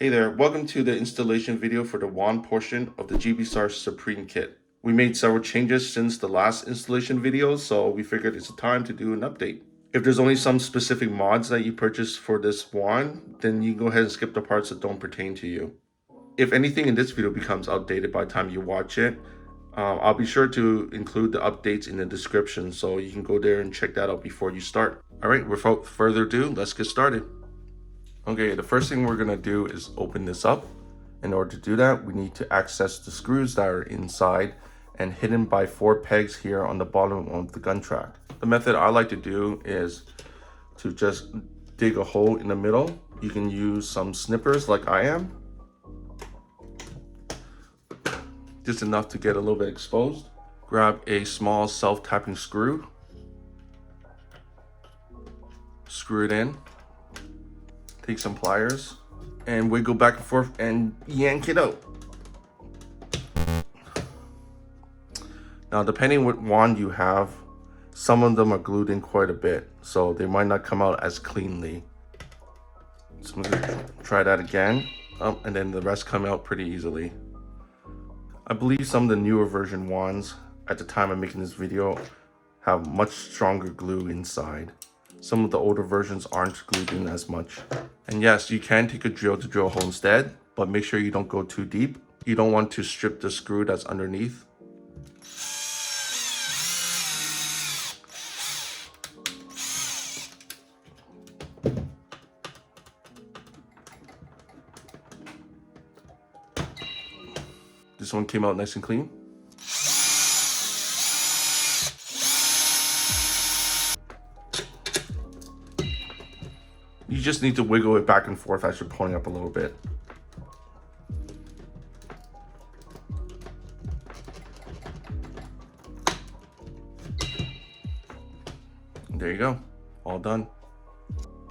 Hey there, welcome to the installation video for the wand portion of the GPStar Supreme kit. We made several changes since the last installation video, so we figured it's time to do an update. If there's only some specific mods that you purchased for this wand, then you can go ahead and skip the parts that don't pertain to you. If anything in this video becomes outdated by the time you watch it, I'll be sure to include the updates in the description, so you can go there and check that out before you start. Alright, without further ado, let's get started. Okay, the first thing we're gonna do is open this up. In order to do that, we need to access the screws that are inside and hidden by 4 pegs here on the bottom of the gun track. The method I like to do is to just dig a hole in the middle. You can use some snippers like I am. Just enough to get a little bit exposed. Grab a small self-tapping screw. Screw it in. Take some pliers and wiggle back and forth and yank it out. Now, depending what wand you have, some of them are glued in quite a bit, so they might not come out as cleanly. So I'm gonna try that again. And then the rest come out pretty easily. I believe some of the newer version wands at the time of making this video have much stronger glue inside. Some of the older versions aren't glued in as much. And yes, you can take a drill to drill a hole instead, but make sure you don't go too deep. You don't want to strip the screw that's underneath. This one came out nice and clean. You just need to wiggle it back and forth as you're pulling up a little bit. There you go, all done.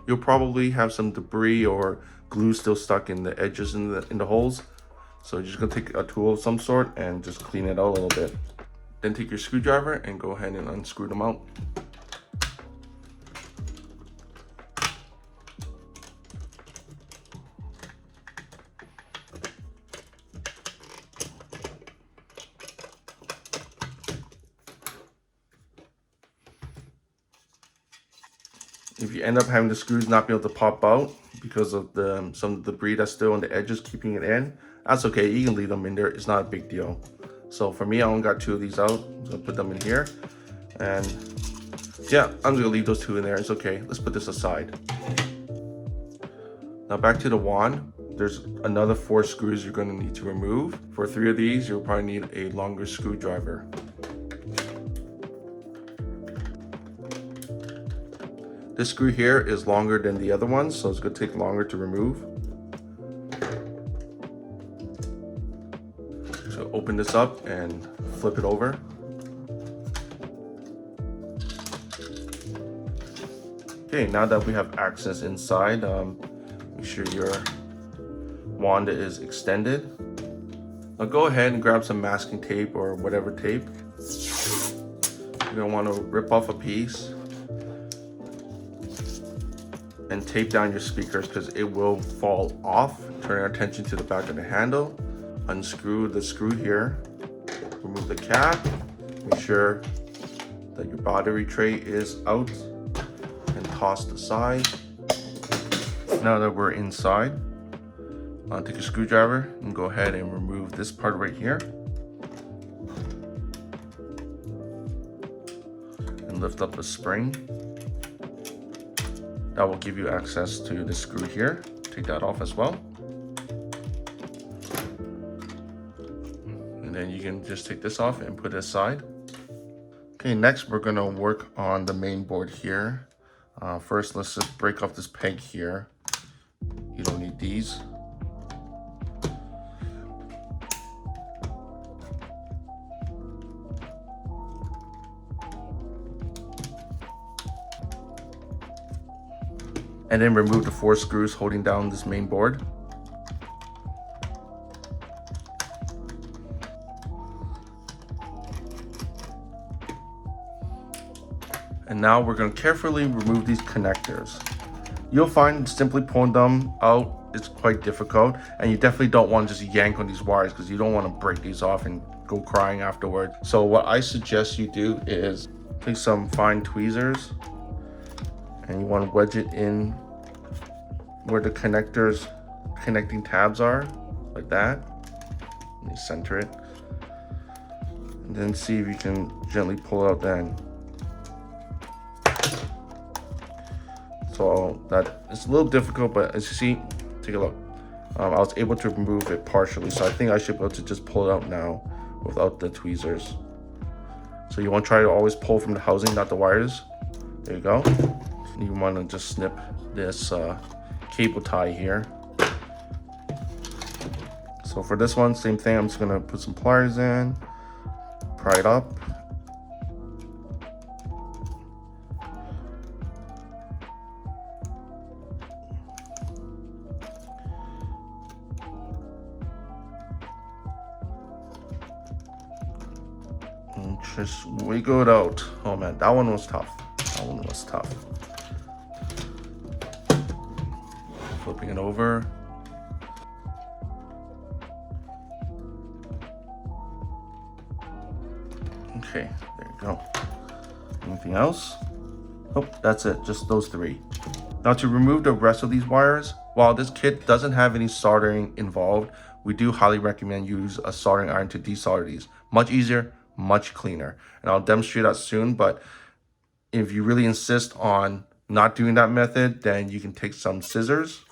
You'll probably have some debris or glue still stuck in the edges in the holes. So you're just gonna take a tool of some sort and just clean it out a little bit. Then take your screwdriver and go ahead and unscrew them out. If you end up having the screws not be able to pop out because of some of the debris that's still on the edges keeping it in, that's okay. You can leave them in there. It's not a big deal. So for me, I only got 2 of these out. I'm gonna put them in here. And yeah, I'm just gonna leave those 2 in there. It's okay. Let's put this aside. Now back to the wand. There's another 4 screws you're gonna need to remove. For 3 of these, you'll probably need a longer screwdriver. This screw here is longer than the other ones, so it's gonna take longer to remove. So open this up and flip it over. Okay, now that we have access inside, make sure your wand is extended. Now go ahead and grab some masking tape or whatever tape. You're gonna wanna rip off a piece and tape down your speakers because it will fall off. Turn our attention to the back of the handle. Unscrew the screw here. Remove the cap. Make sure that your battery tray is out and tossed aside. Now that we're inside, take a screwdriver and go ahead and remove this part right here. And lift up the spring. That will give you access to the screw here. Take that off as well. And then you can just take this off and put it aside. Okay, next we're gonna work on the main board here. First, let's just break off this peg here. You don't need these. And then remove the 4 screws holding down this main board. And now we're going to carefully remove these connectors. You'll find simply pulling them out it's quite difficult, and you definitely don't want to just yank on these wires because you don't want to break these off and go crying afterward. So what I suggest you do is take some fine tweezers and you want to wedge it in where the connecting tabs are, like that. And you center it, and then see if you can gently pull it out then. So that it's a little difficult, but as you see, take a look. I was able to remove it partially, so I think I should be able to just pull it out now without the tweezers. So you want to try to always pull from the housing, not the wires. There you go. You want to just snip this cable tie here. So for this one, same thing. I'm just gonna put some pliers in, pry it up. And just wiggle it out. Oh man, that one was tough. That one was tough. Flipping it over. Okay, there you go. Anything else? Oh, that's it, just those three. Now to remove the rest of these wires, while this kit doesn't have any soldering involved, we do highly recommend you use a soldering iron to desolder these. Much easier, much cleaner. And I'll demonstrate that soon, but if you really insist on not doing that method, then you can take some scissors.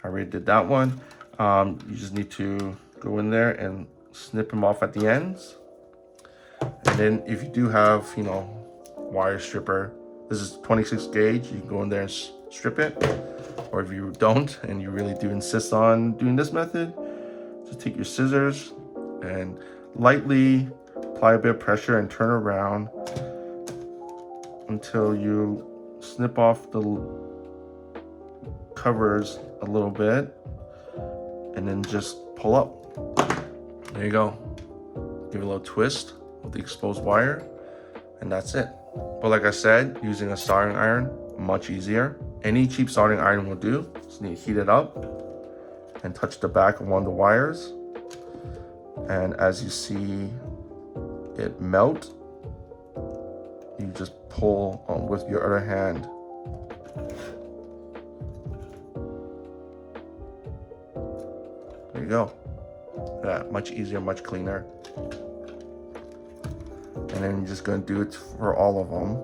I already did that one. You just need to go in there and snip them off at the ends. And then if you do have, wire stripper, this is 26 gauge, you can go in there and strip it. Or if you don't, and you really do insist on doing this method, just take your scissors and lightly apply a bit of pressure and turn around until you snip off the covers a little bit, and then just pull up. There you go. Give it a little twist with the exposed wire, and that's it. But like I said, using a soldering iron, much easier. Any cheap soldering iron will do. Just need to heat it up and touch the back of one of the wires, and as you see it melt, you just pull on with your other hand. There you go. Yeah, much easier, much cleaner. And then you're just going to do it for all of them.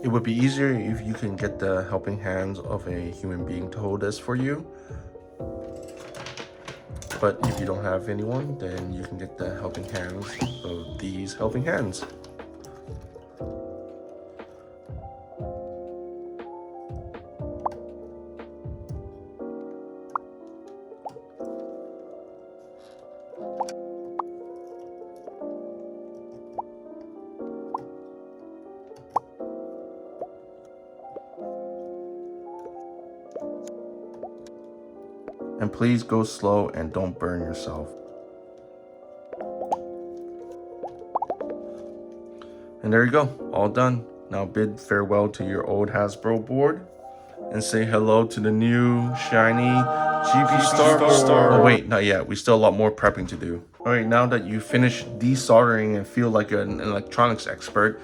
It would be easier if you can get the helping hands of a human being to hold this for you. But if you don't have anyone, then you can get the helping hands of these helping hands. And please go slow and don't burn yourself. And there you go, all done. Now bid farewell to your old Hasbro board and say hello to the new shiny GPStar board. Oh wait, not yet. We still have a lot more prepping to do. All right, now that you finished desoldering and feel like an electronics expert,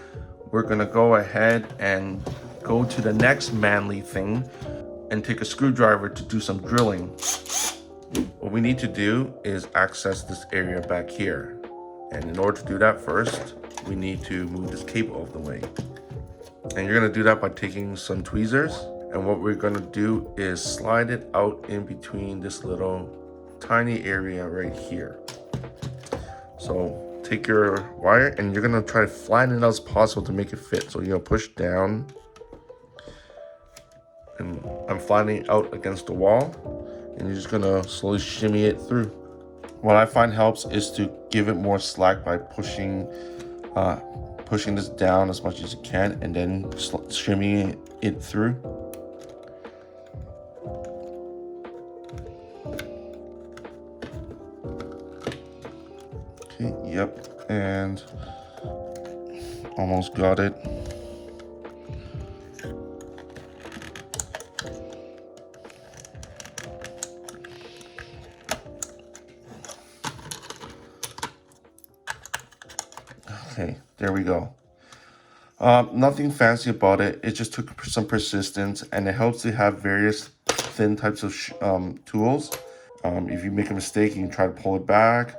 we're gonna go ahead and go to the next manly thing and take a screwdriver to do some drilling. What we need to do is access this area back here. And in order to do that first, we need to move this cable out of the way. And you're gonna do that by taking some tweezers. And what we're gonna do is slide it out in between this little tiny area right here. So take your wire and you're gonna try to flatten it out as possible to make it fit. So you're gonna push down, and I'm flattening out against the wall, and you're just gonna slowly shimmy it through. What I find helps is to give it more slack by pushing this down as much as you can, and then shimmying it through. Okay, yep, and almost got it. Okay, there we go. Nothing fancy about it. It just took some persistence, and it helps to have various thin types of tools. If you make a mistake, you can try to pull it back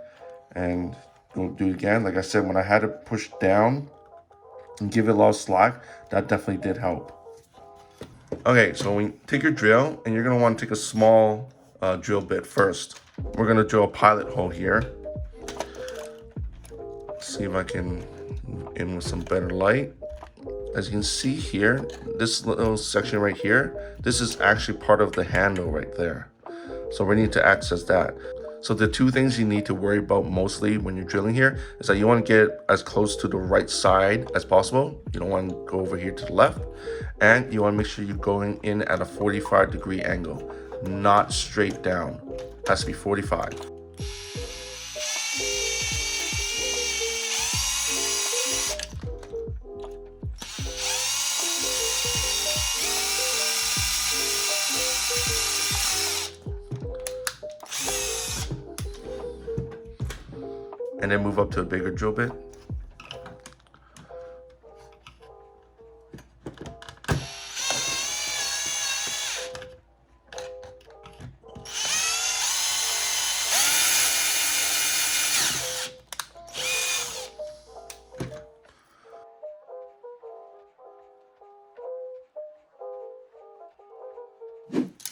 and go do it again. Like I said, when I had to push down and give it a lot of slack, that definitely did help. Okay, so when you take your drill, and you're gonna want to take a small drill bit first. We're gonna drill a pilot hole here. See if I can move in with some better light. As you can see here, this little section right here, this is actually part of the handle right there. So we need to access that. So the two things you need to worry about mostly when you're drilling here is that you want to get as close to the right side as possible. You don't want to go over here to the left. And you want to make sure you're going in at a 45-degree angle, not straight down. It has to be 45. And then move up to a bigger drill bit.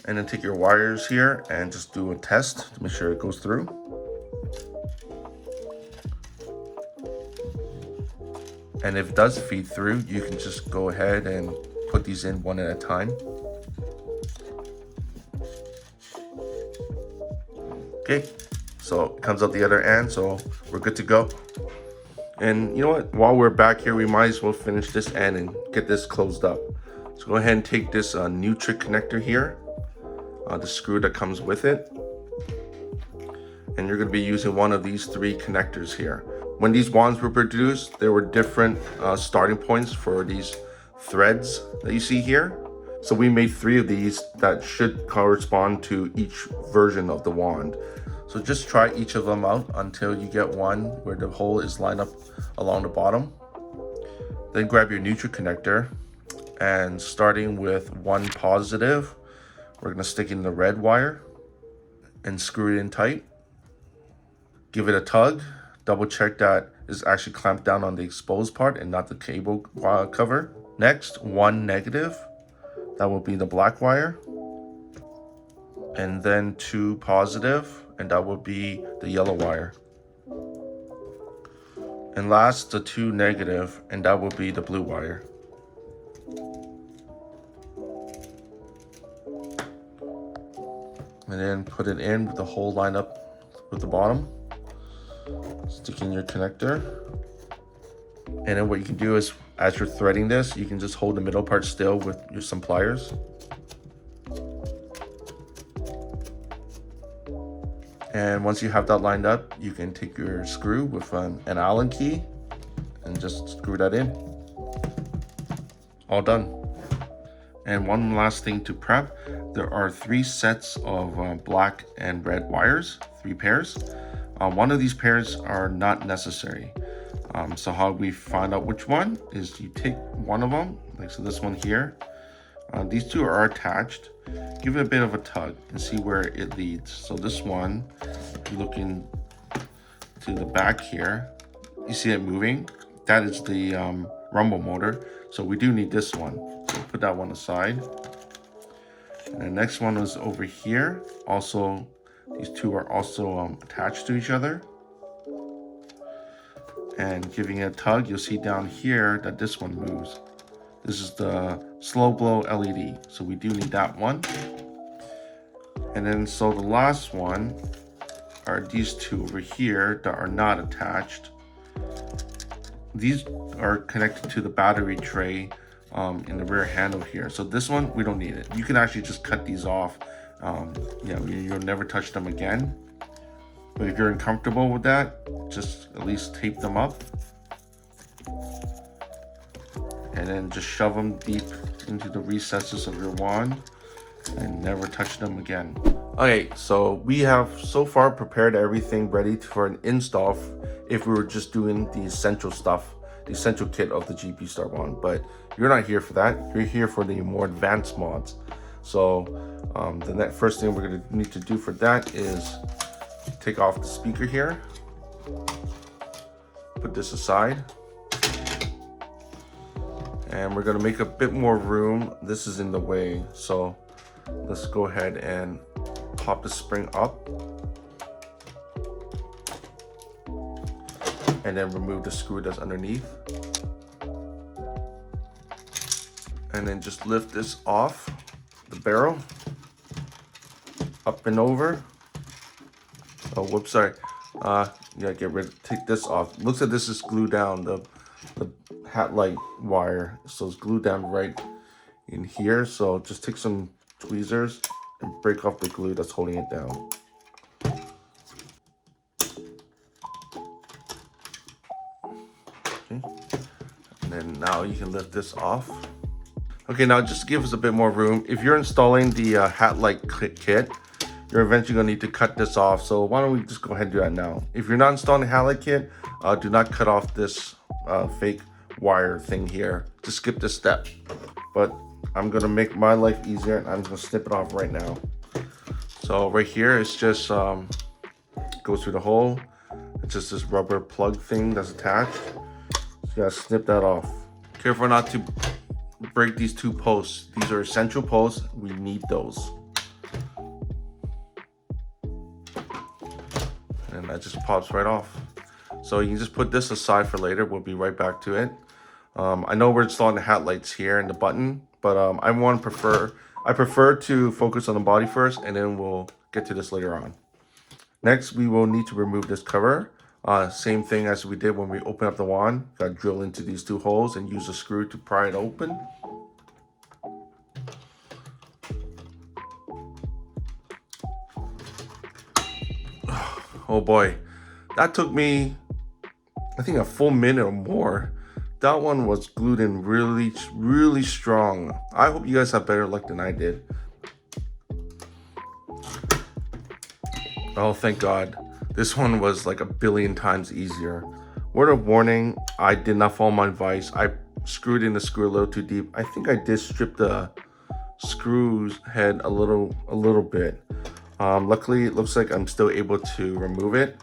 And then take your wires here and just do a test to make sure it goes through. And if it does feed through, you can just go ahead and put these in one at a time. Okay, so it comes out the other end, so we're good to go. And you know what, while we're back here, we might as well finish this end and get this closed up. So go ahead and take this Neutrona connector here, the screw that comes with it. And you're gonna be using one of these three connectors here. When these wands were produced, there were different starting points for these threads that you see here. So we made 3 of these that should correspond to each version of the wand. So just try each of them out until you get one where the hole is lined up along the bottom. Then grab your Neutrona connector, and starting with 1 positive, we're gonna stick in the red wire and screw it in tight. Give it a tug. Double check that is actually clamped down on the exposed part and not the cable cover. Next, 1 negative, that will be the black wire. And then 2 positive, and that will be the yellow wire. And last, the 2 negative, and that will be the blue wire. And then put it in with the hole lined up with the bottom. Stick in your connector, and then what you can do is, as you're threading this, you can just hold the middle part still with some pliers. And once you have that lined up, you can take your screw with an Allen key and just screw that in. All done. And one last thing to prep, there are 3 sets of black and red wires, 3 pairs. One of these pairs are not necessary. So how we find out which one is you take one of them, like so this one here. These 2 are attached. Give it a bit of a tug and see where it leads. So this one, if you look in to the back here, you see it moving. That is the rumble motor. So we do need this one. So we'll put that one aside. And the next one is over here. Also, these 2 are also attached to each other. And giving it a tug, you'll see down here that this one moves. This is the slow glow LED, so we do need that one. And then so the last one are these 2 over here that are not attached. These are connected to the battery tray in the rear handle here. So this one, we don't need it. You can actually just cut these off. You'll never touch them again. But if you're uncomfortable with that, just at least tape them up. And then just shove them deep into the recesses of your wand and never touch them again. Okay, so we have so far prepared everything ready for an install if we were just doing the essential stuff. the essential kit of the GPStar one, but you're not here for that. You're here for the more advanced mods. So the first thing we're going to need to do for that is take off the speaker here, put this aside, and we're going to make a bit more room. This is in the way, so let's go ahead and pop the spring up and then remove the screw that's underneath, and then just lift this off the barrel, up and over. Oh, whoops, sorry. Yeah, take this off. Looks like this is glued down, the Hatlight wire, so it's glued down right in here. So just take some tweezers and break off the glue that's holding it down. Okay. And then now you can lift this off. Okay, now just to give us a bit more room, if you're installing the Hatlight kit, you're eventually going to need to cut this off. So why don't we just go ahead and do that now. If you're not installing the Hatlight kit, do not cut off this fake wire thing here. Just skip this step. But I'm going to make my life easier, and I'm going to snip it off right now. So right here, it's just goes through the hole. It's just this rubber plug thing that's attached. So you got to snip that off. Careful not to break these two posts. These are essential posts. We need those. And that just pops right off. So you can just put this aside for later. We'll be right back to it. I know we're installing the Hatlights here and the button, but I prefer to focus on the body first, and then we'll get to this later on. Next, we will need to remove this cover. Same thing as we did when we open up the wand. Got to drill into these two holes and use a screw to pry it open. Oh boy, that took me, I think, a full minute or more. That one was glued in really strong. I hope you guys have better luck than I did. Oh, thank God. This one was like a billion times easier. Word of warning, I did not follow my advice. I screwed in the screw a little too deep. I think I did strip the screws head a little bit. Luckily, it looks like I'm still able to remove it.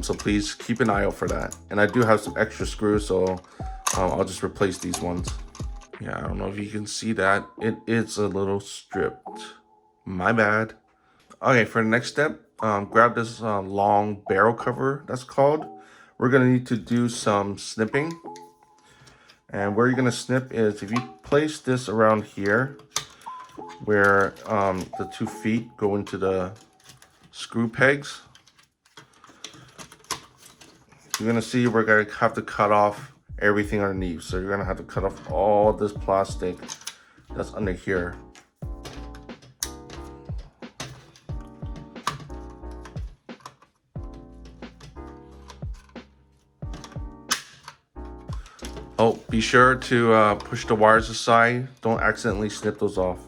So please keep an eye out for that. And I do have some extra screws, so I'll just replace these ones. Yeah, I don't know if you can see that. It is a little stripped. My bad. Okay, for the next step, grab this long barrel cover, that's called. We're gonna need to do some snipping. And where you're gonna snip is, if you place this around here, where the 2 feet go into the screw pegs, you're gonna see we're gonna have to cut off everything underneath. So you're gonna have to cut off all this plastic that's under here. Oh, be sure to push the wires aside. Don't accidentally snip those off.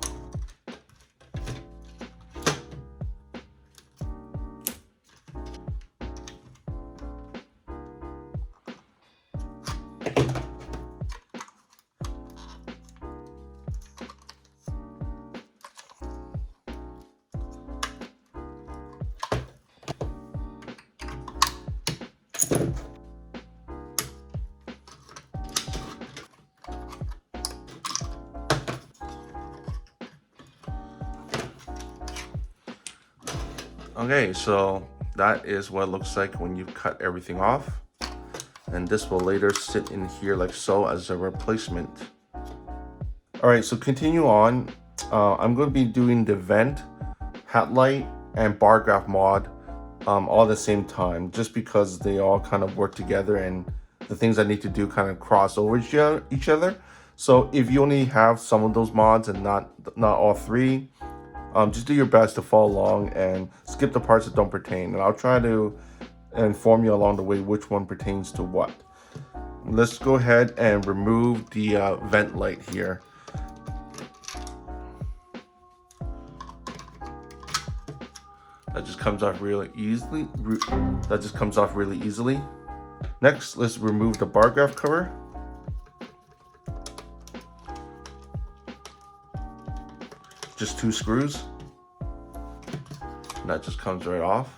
Okay, so that is what it looks like when you cut everything off. And this will later sit in here like so as a replacement. All right, so continue on. I'm going to be doing the vent, Hatlight, and Bargraph mod all at the same time, just because they all kind of work together and the things I need to do kind of cross over each other. So if you only have some of those mods and not all three, just do your best to follow along and skip the parts that don't pertain. And I'll try to inform you along the way which one pertains to what. Let's go ahead and remove the vent light here. That just comes off really easily. Next, let's remove the Bargraph cover. Just 2 screws. And that just comes right off.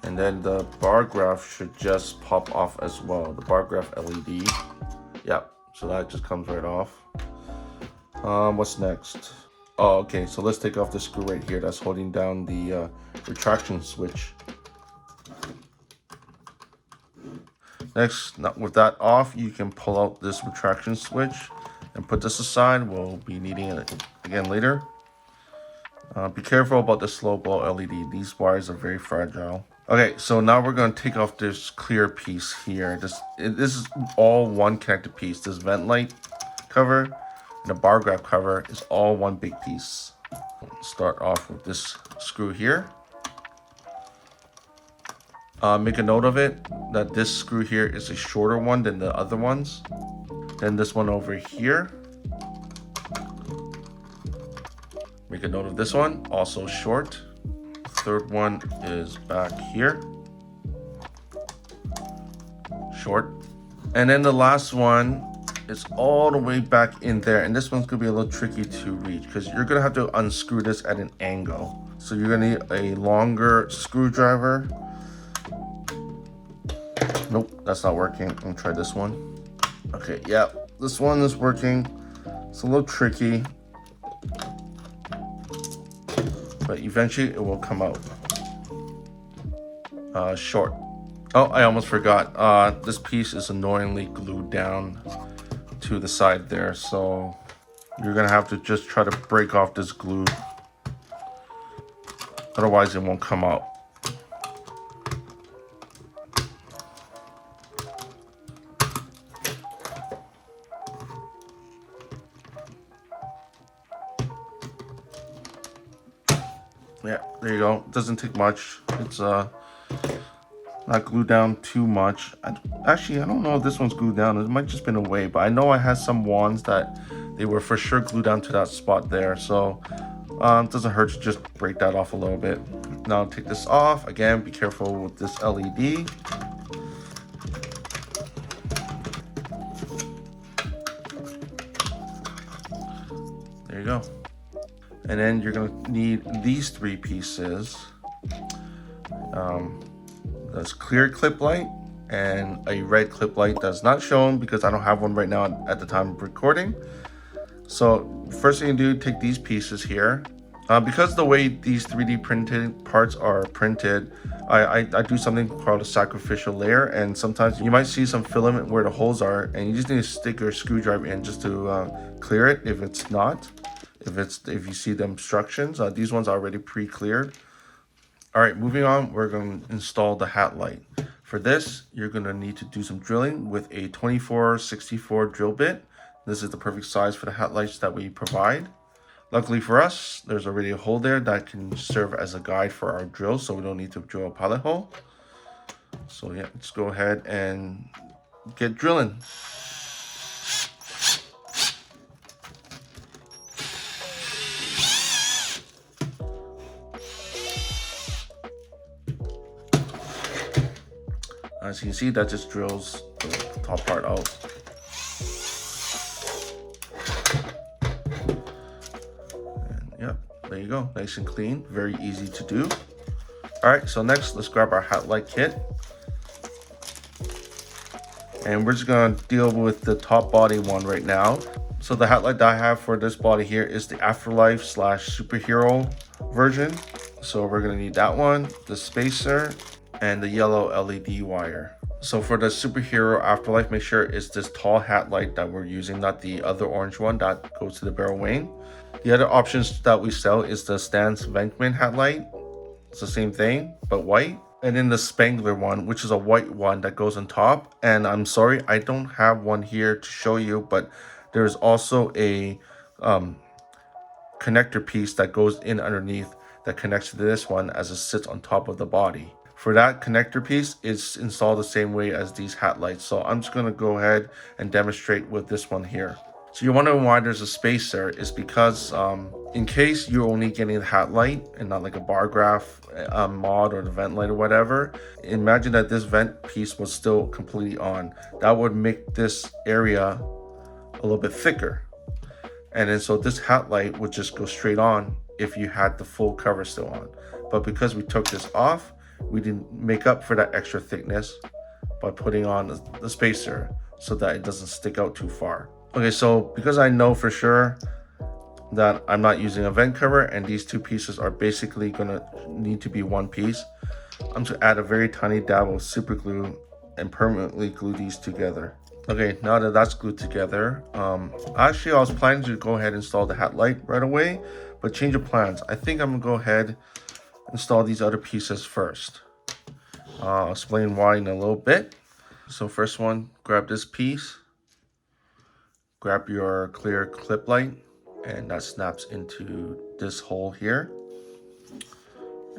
And then the Bargraph should just pop off as well. The Bargraph LED. Yep, so that just comes right off. What's next? Oh, okay, so let's take off the screw right here that's holding down the retraction switch. Next, with that off, you can pull out this retraction switch and put this aside. We'll be needing it again later. Be careful about the slow glow LED. These wires are very fragile. Okay, so now we're going to take off this clear piece here. This is all one connected piece. This vent light cover and the Bargraph cover is all one big piece. Start off with this screw here. Make a note of it that this screw here is a shorter one than the other ones. Then this one over here. Make a note of this one, also short. Third one is back here. Short. And then the last one is all the way back in there. And this one's gonna be a little tricky to reach because you're gonna have to unscrew this at an angle. So you're gonna need a longer screwdriver. Nope, that's not working. I'm gonna try this one. Okay, yeah, this one is working. It's a little tricky, but eventually it will come out. Short. Oh, I almost forgot. This piece is annoyingly glued down to the side there, so you're gonna have to just try to break off this glue. Otherwise, it won't come out. Yeah, there you go. It doesn't take much. It's not glued down too much. Actually, I don't know if this one's glued down. It might just been away, but I know I had some wands that they were for sure glued down to that spot there. So it doesn't hurt to just break that off a little bit. Now take this off. Again, be careful with this LED. There you go. And then you're gonna need these 3 pieces. That's clear clip light and a red clip light that's not shown because I don't have one right now at the time of recording. So first thing you do, take these pieces here. Because the way these 3D printed parts are printed, I do something called a sacrificial layer, and sometimes you might see some filament where the holes are, and you just need to stick your screwdriver in just to clear it if it's not. If you see the instructions, these ones are already pre-cleared. All right, moving on, we're going to install the Hatlight. For this, you're going to need to do some drilling with a 2464 drill bit. This is the perfect size for the Hatlights that we provide. Luckily for us, there's already a hole there that can serve as a guide for our drill, so we don't need to drill a pilot hole. So yeah, let's go ahead and get drilling. As you can see, that just drills the top part out. And yeah, there you go, nice and clean, very easy to do. All right, so next, let's grab our Hatlight kit. And we're just gonna deal with the top body one right now. So the Hatlight that I have for this body here is the Afterlife / Superhero version. So we're gonna need that one, the spacer, and the yellow LED wire. So for the Superhero Afterlife, make sure it's this tall Hatlight that we're using, not the other orange one that goes to the barrel wing. The other options that we sell is the Stan's Venkman Hatlight. It's the same thing, but white. And then the Spangler one, which is a white one that goes on top. And I'm sorry, I don't have one here to show you, but there's also a connector piece that goes in underneath that connects to this one as it sits on top of the body. For that connector piece, it's installed the same way as these Hatlights. So I'm just gonna go ahead and demonstrate with this one here. So you're wondering why there's a space there. It's because in case you're only getting the Hatlight and not like a Bargraph mod or the vent light or whatever, imagine that this vent piece was still completely on. That would make this area a little bit thicker. And then so this Hatlight would just go straight on if you had the full cover still on. But because we took this off, we didn't make up for that extra thickness by putting on the spacer so that it doesn't stick out too far. Okay, so because I know for sure that I'm not using a vent cover and these two pieces are basically gonna need to be one piece, I'm gonna add a very tiny dab of super glue and permanently glue these together. Okay, now that that's glued together, actually I was planning to go ahead and install the Hatlight right away, but change of plans. I think I'm gonna go ahead and install these other pieces first. I'll explain why in a little bit. So first one, grab this piece. Grab your clear clip light, and that snaps into this hole here.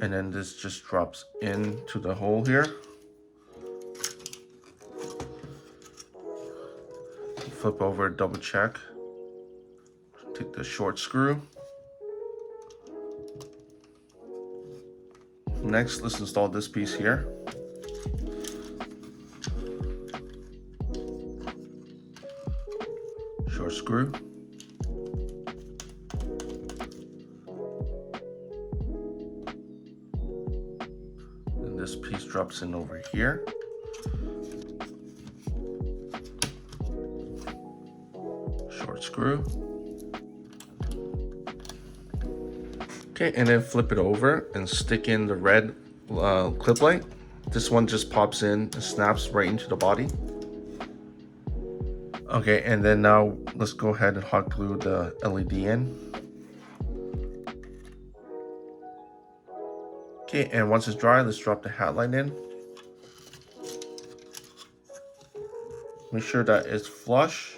And then this just drops into the hole here. Flip over, double check. Take the short screw. Next, let's install this piece here. Short screw. And this piece drops in over here. Short screw. Okay, and then flip it over and stick in the red clip light. This one just pops in and snaps right into the body. Okay, and then now let's go ahead and hot glue the LED in. Okay, and once it's dry, let's drop the Hatlight in. Make sure that it's flush.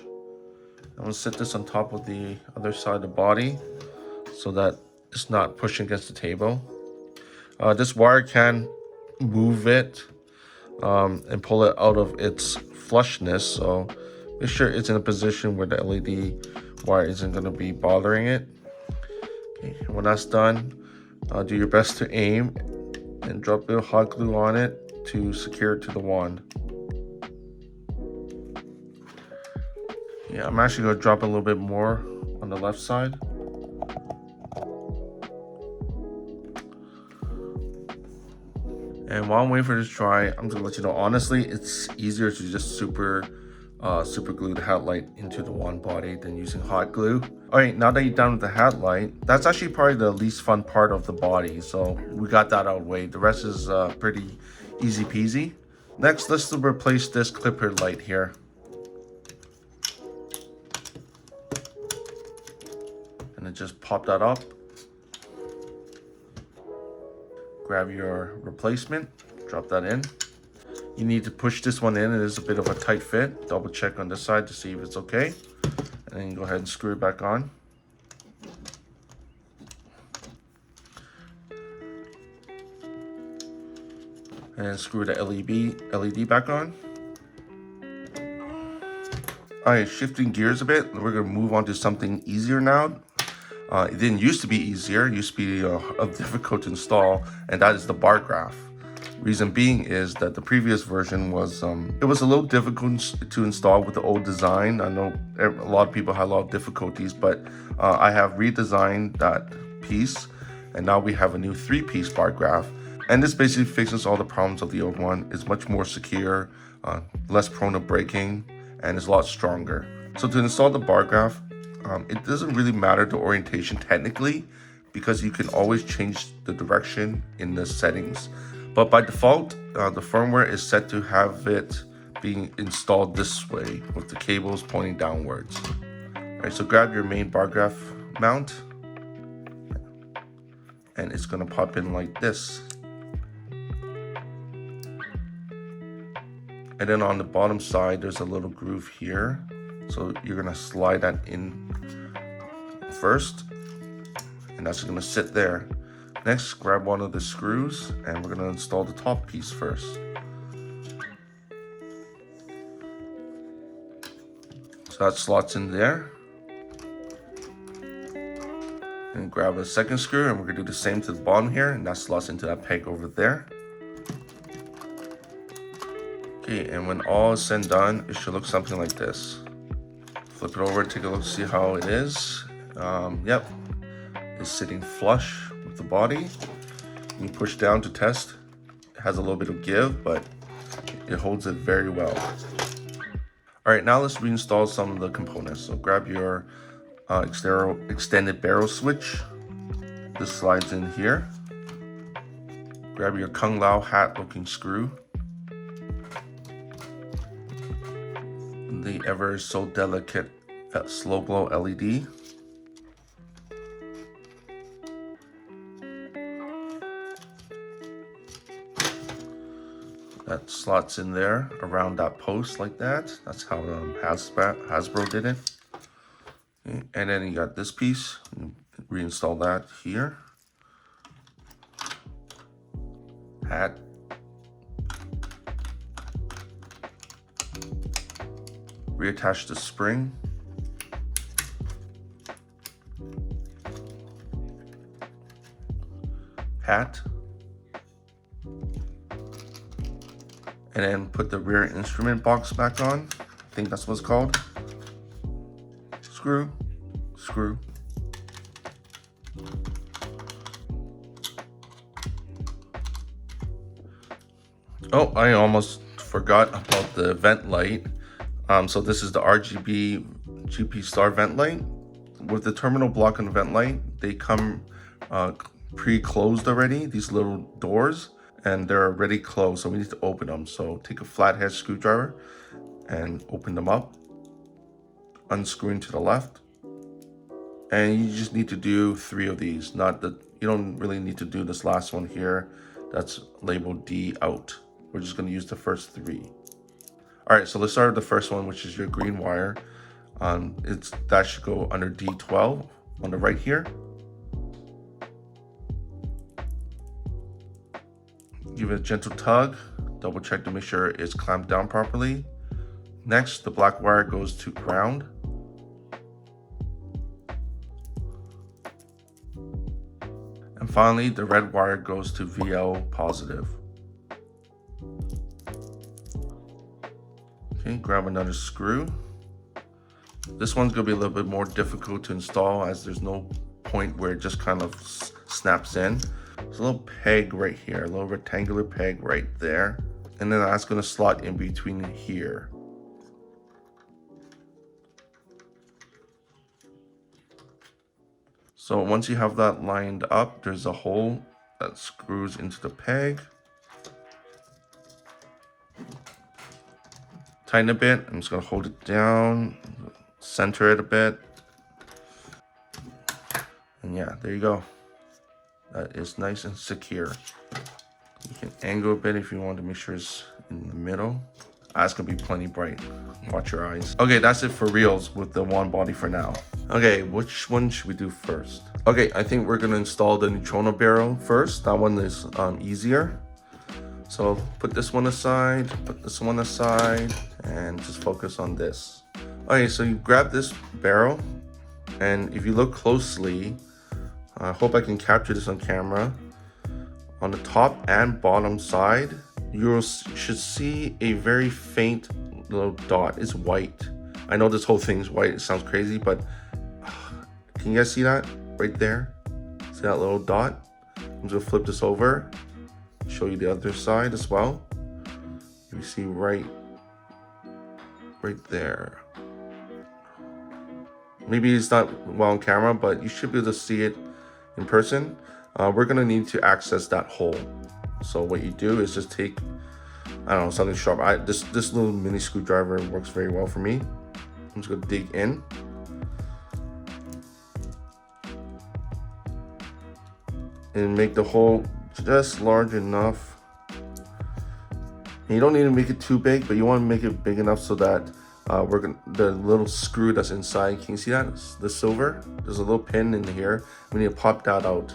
I'm gonna set this on top of the other side of the body so that it's not pushing against the table. This wire can move it and pull it out of its flushness, so make sure it's in a position where the LED wire isn't going to be bothering it. Okay, when that's done, do your best to aim and drop a little hot glue on it to secure it to the wand. Yeah, I'm actually going to drop a little bit more on the left side. And while I'm waiting for this to dry, I'm gonna let you know, honestly, it's easier to just super glue the Hatlight into the wand body than using hot glue. All right, now that you're done with the Hatlight, that's actually probably the least fun part of the body. So we got that out of the way. The rest is pretty easy peasy. Next, let's replace this clipper light here. And then just pop that up. Grab your replacement, drop that in. You need to push this one in. It is a bit of a tight fit. Double check on this side to see if it's okay. And then you go ahead and screw it back on. And screw the LED back on. All right, shifting gears a bit. We're gonna move on to something easier now. It didn't used to be easier. It used to be difficult to install, and that is the Bargraph. Reason being is that the previous version was it was a little difficult to install with the old design. I know a lot of people had a lot of difficulties, but I have redesigned that piece, and now we have a new 3-piece Bargraph. And this basically fixes all the problems of the old one. It's much more secure, less prone to breaking, and is a lot stronger. So to install the Bargraph, it doesn't really matter the orientation technically, because you can always change the direction in the settings. But by default, the firmware is set to have it being installed this way with the cables pointing downwards. All right, so grab your main Bargraph mount, and it's gonna pop in like this. And then on the bottom side, there's a little groove here. So you're gonna slide that in first, and that's gonna sit there. Next, grab one of the screws, and we're gonna install the top piece first. So that slots in there. And grab a second screw, and we're gonna do the same to the bottom here, and that slots into that peg over there. Okay, and when all is said and done, it should look something like this. Flip it over, take a look, see how it is. Yep, it's sitting flush with the body. You push down to test. It has a little bit of give, but it holds it very well. All right, now let's reinstall some of the components. So grab your extended barrel switch. This slides in here. Grab your Kung Lao hat looking screw. The ever so delicate slow glow LED. That slots in there around that post like that. That's how Hasbro did it. Okay. And then you got this piece. Reinstall that here. Hat. Reattach the spring. Hat. And then put the rear instrument box back on. I think that's what it's called. Screw, screw. Oh, I almost forgot about the vent light. So this is the RGB GPStar vent light. With the terminal block and vent light, they come pre-closed already, these little doors. And they're already closed, so we need to open them. So take a flathead screwdriver and open them up. Unscrewing to the left. And you just need to do 3 of these. You don't really need to do this last one here. That's labeled D out. We're just gonna use the first 3. All right, so let's start with the first one, which is your green wire. That should go under D12 on the right here. Give it a gentle tug, double check to make sure it's clamped down properly. Next, the black wire goes to ground. And finally, the red wire goes to VL positive. Okay, grab another screw. This one's gonna be a little bit more difficult to install as there's no point where it just kind of snaps in. There's a little peg right here, a little rectangular peg right there. And then that's gonna slot in between here. So once you have that lined up, there's a hole that screws into the peg. Tighten a bit, I'm just gonna hold it down, center it a bit. And yeah, there you go. That is nice and secure. You can angle a bit if you want to make sure it's in the middle. That's gonna be plenty bright. Watch your eyes. Okay, that's it for reels with the one body for now. Okay, which one should we do first? Okay, I think we're gonna install the Neutrona Barrel first. That one is easier. So put this one aside, and just focus on this. Okay, so you grab this barrel, and if you look closely, I hope I can capture this on camera. On the top and bottom side, you should see a very faint little dot. It's white. I know this whole thing's white. It sounds crazy, but can you guys see that right there? See that little dot? I'm just gonna flip this over, show you the other side as well. You see right there. Maybe it's not well on camera, but you should be able to see it in person. We're gonna need to access that hole. So what you do is just take, I don't know, something sharp. This little mini screwdriver works very well for me. I'm just gonna dig in. And make the hole just large enough. And you don't need to make it too big, but you want to make it big enough so that the little screw that's inside, can you see that? The silver, there's a little pin in here. We need to pop that out.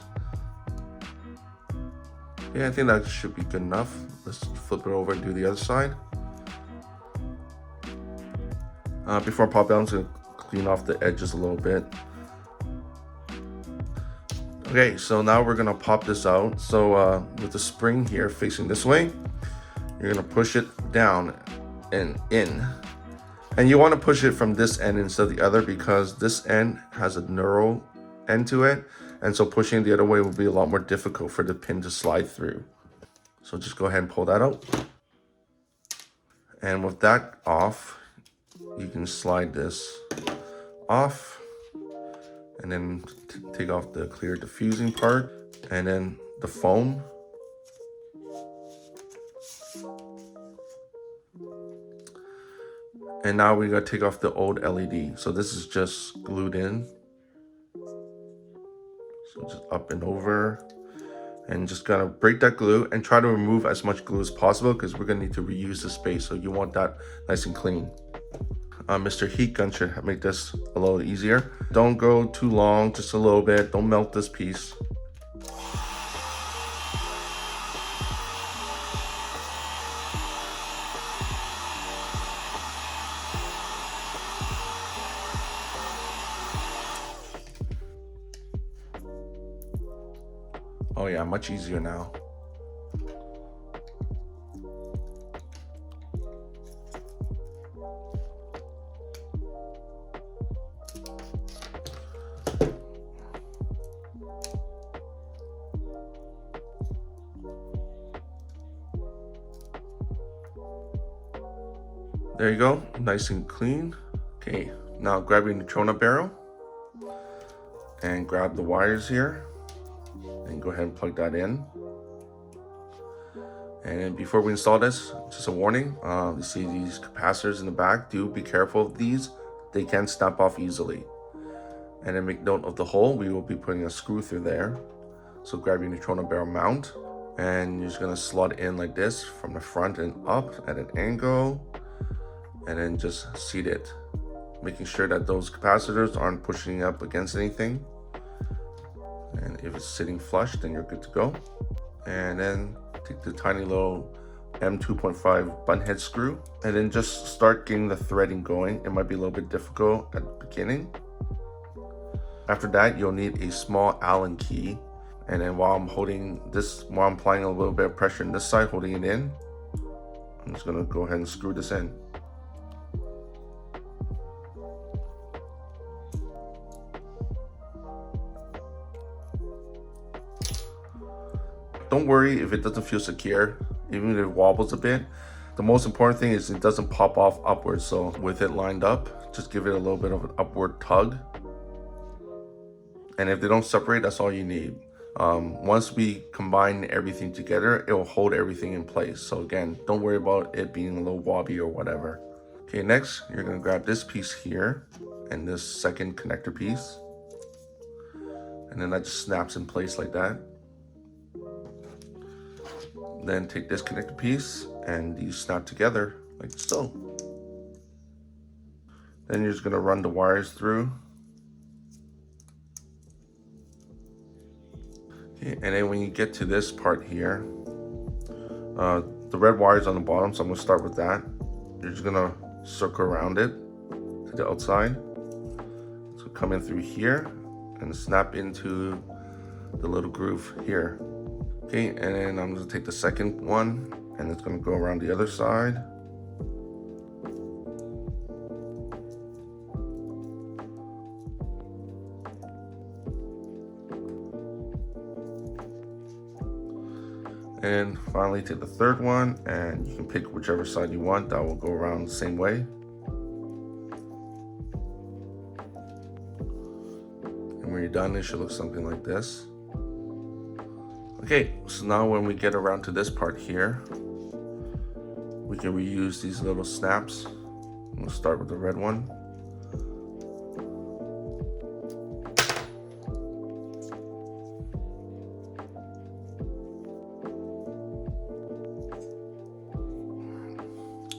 Yeah, I think that should be good enough. Let's flip it over and do the other side. Before I pop it out, I'm just gonna clean off the edges a little bit. Okay, so now we're gonna pop this out. So with the spring here facing this way, you're gonna push it down and in. And you wanna push it from this end instead of the other because this end has a narrow end to it. And so pushing the other way will be a lot more difficult for the pin to slide through. So just go ahead and pull that out. And with that off, you can slide this off and then take off the clear diffusing part and then the foam. And now we gotta take off the old LED. So this is just glued in. So just up and over. And just gonna break that glue and try to remove as much glue as possible because we're gonna need to reuse the space. So you want that nice and clean. Mr. Heat Gun should make this a little easier. Don't go too long, just a little bit. Don't melt this piece. Oh yeah, much easier now. There you go, nice and clean. Okay, now grab your Neutrona Barrel and grab the wires here and go ahead and plug that in. And before we install this, just a warning, you see these capacitors in the back, do be careful of these. They can snap off easily. And then make note of the hole, we will be putting a screw through there. So grab your Neutrona Barrel mount and you're just gonna slot in like this from the front and up at an angle. And then just seat it, making sure that those capacitors aren't pushing up against anything. And if it's sitting flush, then you're good to go. And then take the tiny little M2.5 button head screw and then just start getting the threading going. It might be a little bit difficult at the beginning. After that, you'll need a small Allen key. And then while I'm applying a little bit of pressure on this side, holding it in, I'm just gonna go ahead and screw this in. Don't worry if it doesn't feel secure, even if it wobbles a bit. The most important thing is it doesn't pop off upwards. So with it lined up, just give it a little bit of an upward tug. And if they don't separate, that's all you need. Once we combine everything together, it will hold everything in place. So again, don't worry about it being a little wobbly or whatever. Okay, next, you're gonna grab this piece here and this second connector piece. And then that just snaps in place like that. Then take this connector piece and these snap together like so. Then you're just gonna run the wires through. Okay, and then when you get to this part here, the red wire is on the bottom, so I'm gonna start with that. You're just gonna circle around it to the outside. So come in through here and snap into the little groove here. Okay, and then I'm gonna take the second one and it's gonna go around the other side. And finally take the third one and you can pick whichever side you want. That will go around the same way. And when you're done, it should look something like this. Okay, so now when we get around to this part here, we can reuse these little snaps. We'll start with the red one.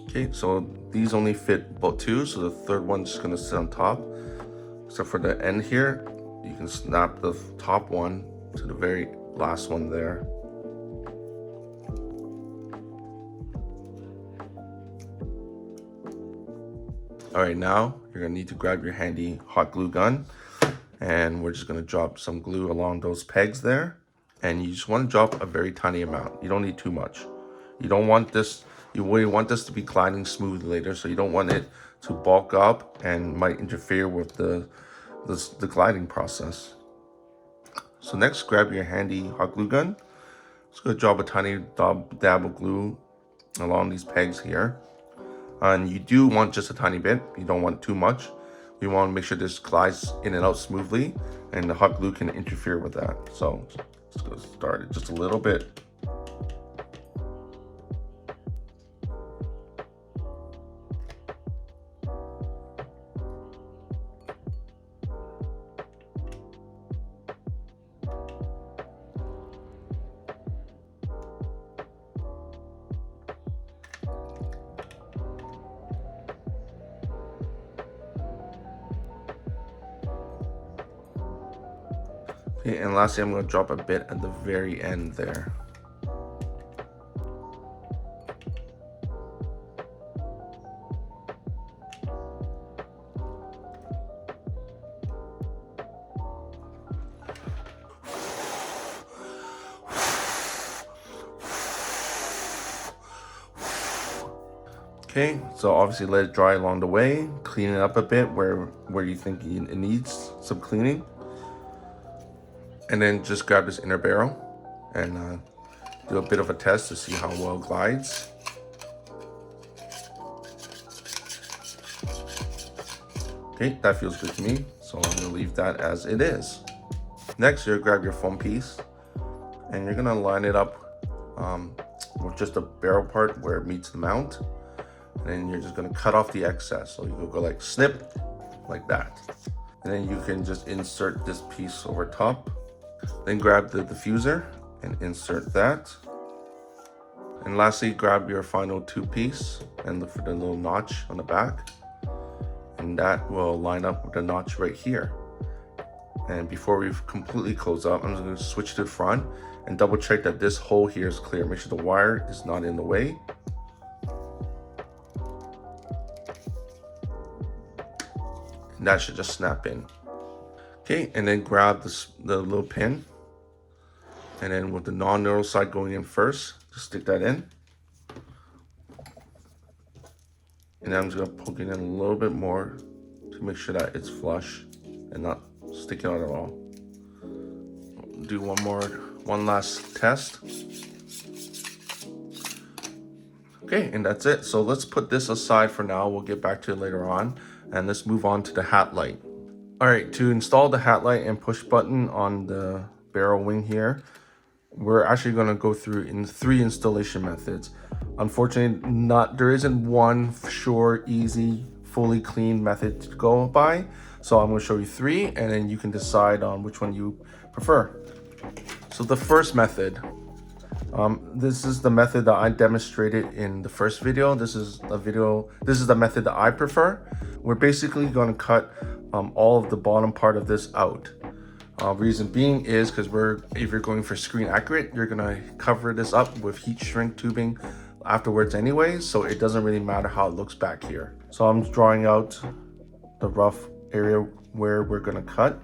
Okay, so these only fit about two, so the third one's just gonna sit on top. So for the end here, you can snap the top one to the very last one there. All right, now you're gonna need to grab your handy hot glue gun And we're just gonna drop some glue along those pegs there. And you just want to drop a very tiny amount. You don't need too much. You don't want this, you really want this to be gliding smooth later, so you don't want it to bulk up and might interfere with the gliding process. So next, grab your handy hot glue gun. Just gonna drop a tiny dab of glue along these pegs here. And you do want just a tiny bit. You don't want too much. We want to make sure this glides in and out smoothly, and the hot glue can interfere with that. So let's go start it just a little bit. Okay, and lastly, I'm going to drop a bit at the very end there. Okay, so obviously let it dry along the way. Clean it up a bit where you think it needs some cleaning. And then just grab this inner barrel and do a bit of a test to see how well it glides. Okay, that feels good to me, so I'm gonna leave that as it is. Next, you're gonna grab your foam piece and you're gonna line it up with just the barrel part where it meets the mount. And then you're just gonna cut off the excess. So you can go like snip, like that. And then you can just insert this piece over top. Then grab the diffuser and insert that. And lastly, grab your final two piece and look for the little notch on the back. And that will line up with the notch right here. And before we completely close up, I'm just gonna switch to the front and double check that this hole here is clear. Make sure the wire is not in the way. And that should just snap in. Okay, and then grab the little pin, and then with the non-neural side going in first, just stick that in. And then I'm just gonna poke it in a little bit more to make sure that it's flush and not sticking out at all. Do one last test. Okay, and that's it. So let's put this aside for now. We'll get back to it later on, and let's move on to the Hatlight. All right, to install the Hatlight and push button on the barrel wing here, we're actually going to go through in 3 installation methods. Unfortunately, there isn't one sure, easy, fully clean method to go by. So I'm going to show you 3, and then you can decide on which one you prefer. So the first method, this is the method that I demonstrated in the first video. This is the method that I prefer. We're basically going to cut all of the bottom part of this out. Reason being is because if you're going for screen accurate, you're gonna cover this up with heat shrink tubing afterwards anyway, so it doesn't really matter how it looks back here. So I'm drawing out the rough area where we're gonna cut.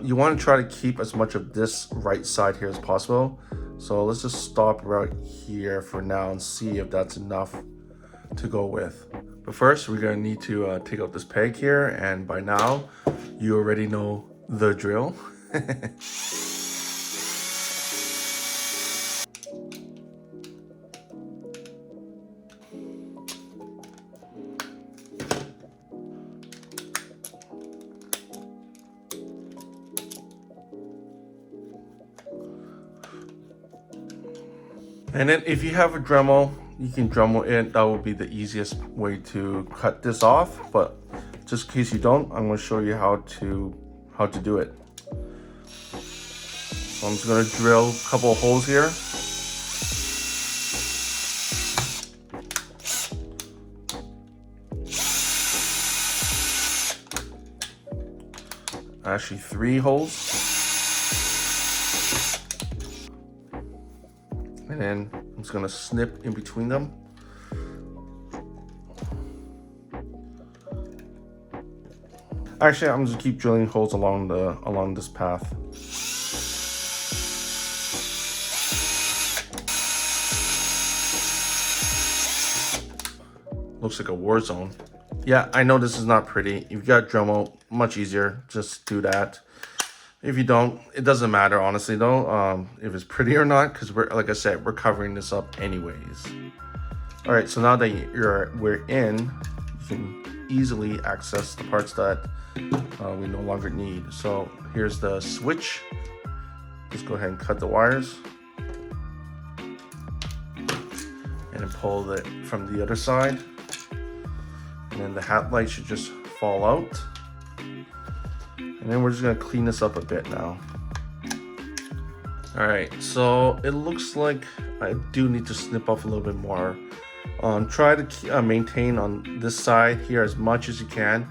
You want to try to keep as much of this right side here as possible. So let's just stop right here for now and see if that's enough to go with. But first, we're gonna need to take out this peg here, and by now, you already know the drill. And then if you have a Dremel, you can Dremel it. That would be the easiest way to cut this off, but just in case you don't, I'm going to show you how to do it. So I'm just going to drill a couple of holes here. Actually 3 holes. And then I'm just gonna snip in between them. Actually, I'm just keep drilling holes along this path. Looks like a war zone. Yeah, I know this is not pretty. If you got Dremel, much easier. Just do that. If you don't, it doesn't matter, honestly, though, if it's pretty or not, because like I said, we're covering this up anyways. All right, so now that we're in, you can easily access the parts that we no longer need. So here's the switch. Just go ahead and cut the wires and then pull it from the other side. And then the Hatlight should just fall out. And then we're just gonna clean this up a bit now. All right, so it looks like I do need to snip off a little bit more. Try to maintain on this side here as much as you can,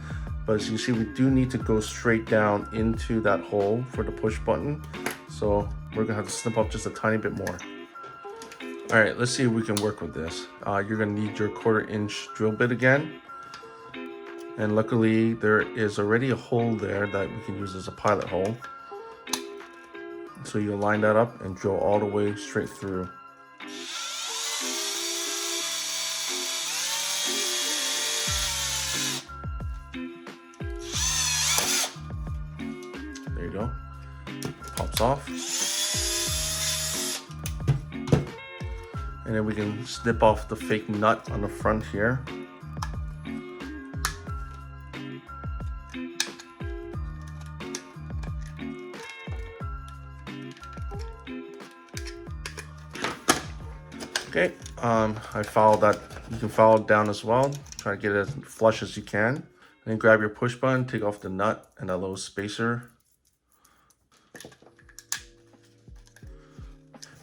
but as you see, we do need to go straight down into that hole for the push button. So we're gonna have to snip off just a tiny bit more. All right, let's see if we can work with this. You're gonna need your 1/4-inch drill bit again. And luckily there is already a hole there that we can use as a pilot hole. So you line that up and drill all the way straight through. There you go. Pops off. And then we can snip off the fake nut on the front here. Okay, I followed that. You can follow it down as well. Try to get it as flush as you can. And then grab your push button, take off the nut and that little spacer.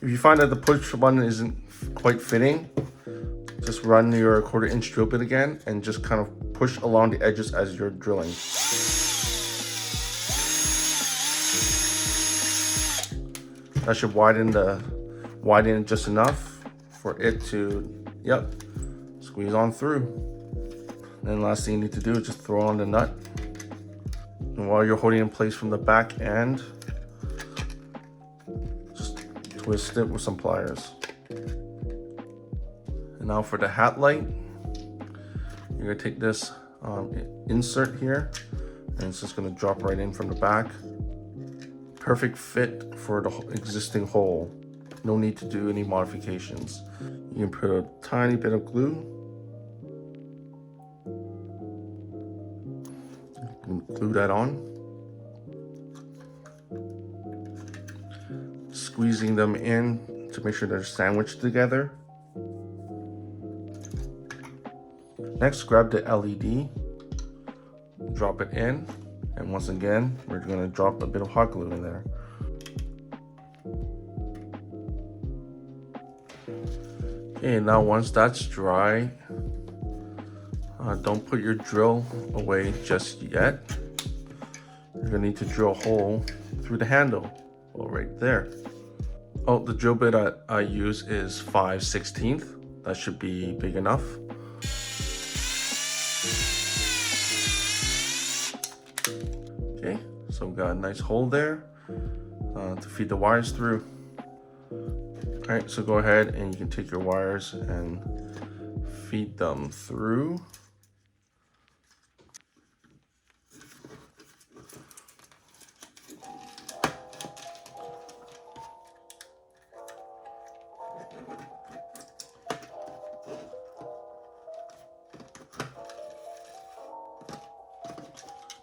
If you find that the push button isn't quite fitting, just run your 1/4-inch drill bit again and just kind of push along the edges as you're drilling. That should widen it just enough for it to, yep, squeeze on through. Then last thing you need to do is just throw on the nut. And while you're holding it in place from the back end, just twist it with some pliers. And now for the Hatlight, you're gonna take this insert here, and it's just gonna drop right in from the back. Perfect fit for the existing hole. No need to do any modifications. You can put a tiny bit of glue. Glue that on. Squeezing them in to make sure they're sandwiched together. Next, grab the LED, drop it in, and once again, we're gonna drop a bit of hot glue in there. Okay, now once that's dry, don't put your drill away just yet. You're gonna need to drill a hole through the handle, well, right there. Oh, the drill bit I use is 5/16. That should be big enough. Okay, so we've got a nice hole there to feed the wires through. All right, so go ahead and you can take your wires and feed them through.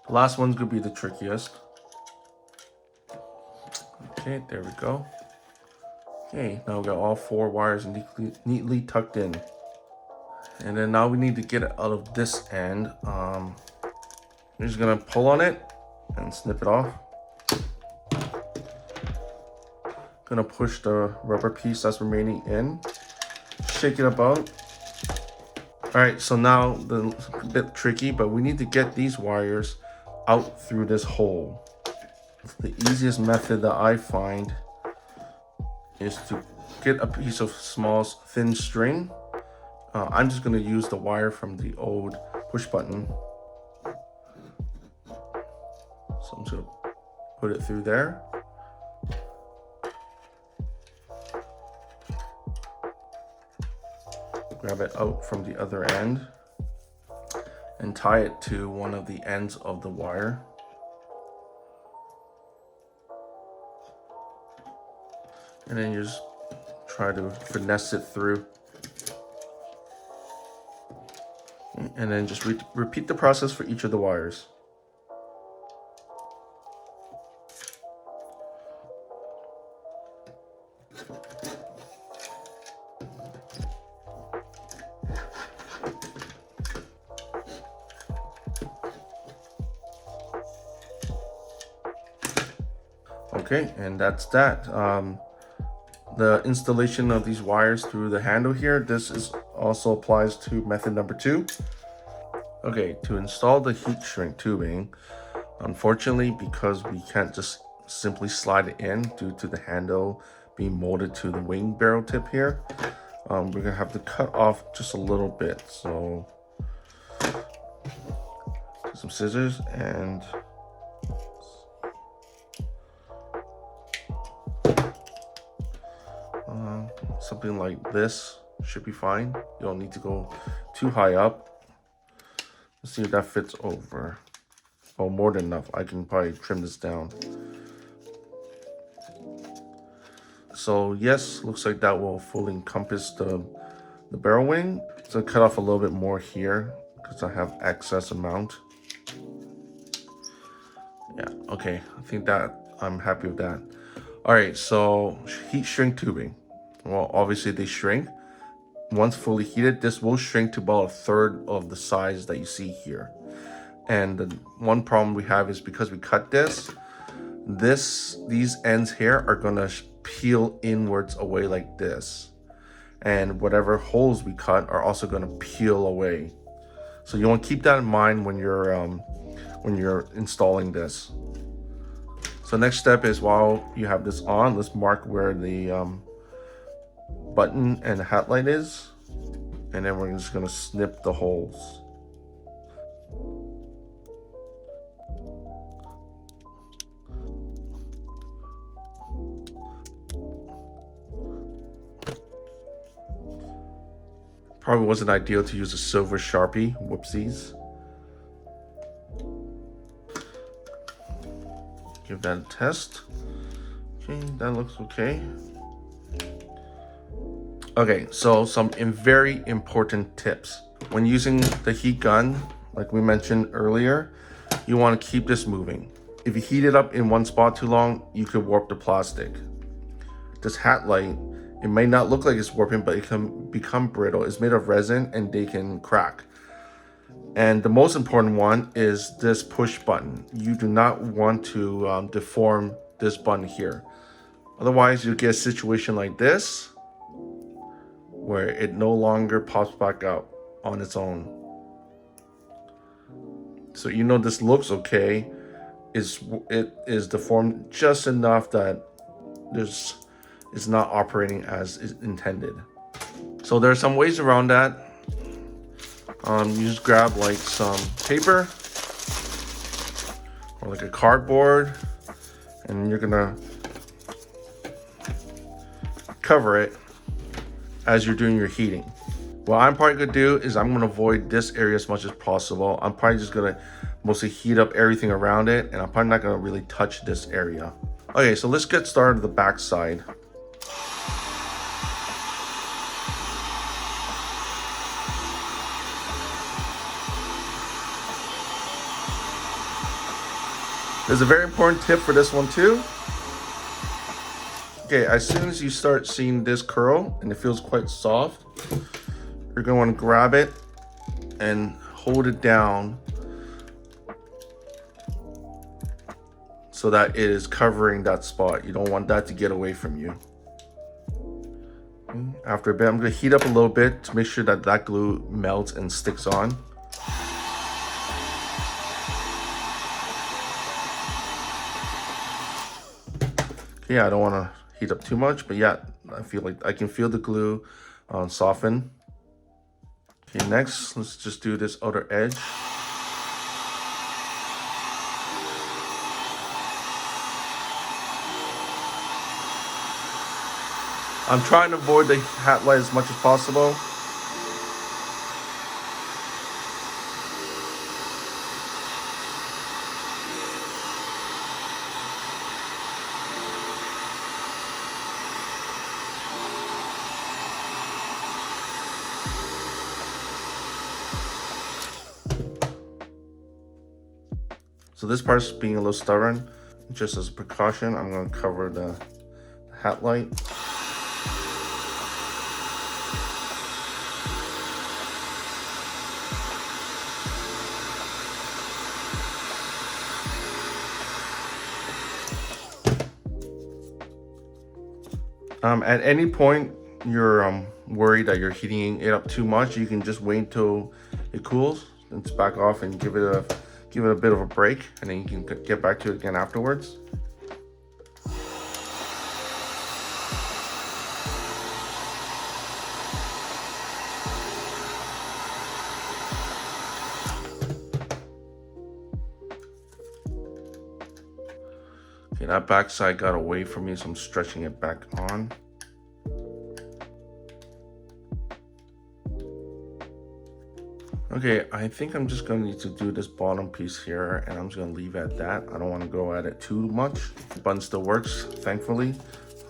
The last one's gonna be the trickiest. Okay, there we go. Okay, now we got all 4 wires neatly tucked in. And then now we need to get it out of this end. We're just gonna pull on it and snip it off. Gonna push the rubber piece that's remaining in. Shake it about. All right, so now it's a bit tricky, but we need to get these wires out through this hole. The easiest method that I find is to get a piece of small thin string. I'm just going to use the wire from the old push button. put it through there. Grab it out from the other end and tie it to one of the ends of the wire. And then you just try to finesse it through. And then just repeat the process for each of the wires. Okay, and that's that. The installation of these wires through the handle here, this is also applies to method number 2. Okay, to install the heat shrink tubing, unfortunately, because we can't just simply slide it in due to the handle being molded to the wing barrel tip here, we're gonna have to cut off just a little bit. So some scissors and something like this should be fine. You don't need to go too high up. Let's see if that fits over. Oh, more than enough. I can probably trim this down. So yes, looks like that will fully encompass the barrel wing. So cut off a little bit more here because I have excess amount. Yeah, okay. I think that I'm happy with that. All right, so heat shrink tubing. Well, obviously they shrink. Once fully heated, this will shrink to about 1/3 of the size that you see here. And the one problem we have is because we cut these ends here are gonna peel inwards away like this. And whatever holes we cut are also gonna peel away. So you wanna keep that in mind when you're installing this. So next step is, while you have this on, let's mark where the button and hat light is, and then we're just going to snip the holes. Probably wasn't ideal to use a silver Sharpie, whoopsies. Give that a test. Okay, that looks okay. Okay, so some very important tips. When using the heat gun, like we mentioned earlier, you want to keep this moving. If you heat it up in one spot too long, you could warp the plastic. This hat light, it may not look like it's warping, but it can become brittle. It's made of resin and they can crack. And the most important one is this push button. You do not want to deform this button here. Otherwise, you get a situation like this, where it no longer pops back out on its own. So you know this looks okay. It is deformed just enough that it's not operating as is intended. So there are some ways around that. You just grab like some paper or like a cardboard, and you're gonna cover it as you're doing your heating. What I'm probably gonna do is I'm gonna avoid this area as much as possible. I'm probably just gonna mostly heat up everything around it, and I'm probably not gonna really touch this area. Okay, so let's get started with the back side. There's a very important tip for this one too. Okay, as soon as you start seeing this curl and it feels quite soft, you're gonna want to grab it and hold it down so that it is covering that spot. You don't want that to get away from you. After a bit, I'm gonna heat up a little bit to make sure that that glue melts and sticks on. Yeah, I don't want to heat up too much, but yeah, I feel like I can feel the glue soften. Okay, next, let's just do this outer edge. I'm trying to avoid the hat light as much as possible. So this part's being a little stubborn. Just as a precaution, I'm going to cover the hat light. At any point you're worried that you're heating it up too much, you can just wait until it cools and back off and give it a bit of a break, and then you can get back to it again afterwards. Okay, that back side got away from me, so I'm stretching it back on. Okay, I think I'm just gonna need to do this bottom piece here, and I'm just gonna leave it at that. I don't wanna go at it too much. The button still works, thankfully.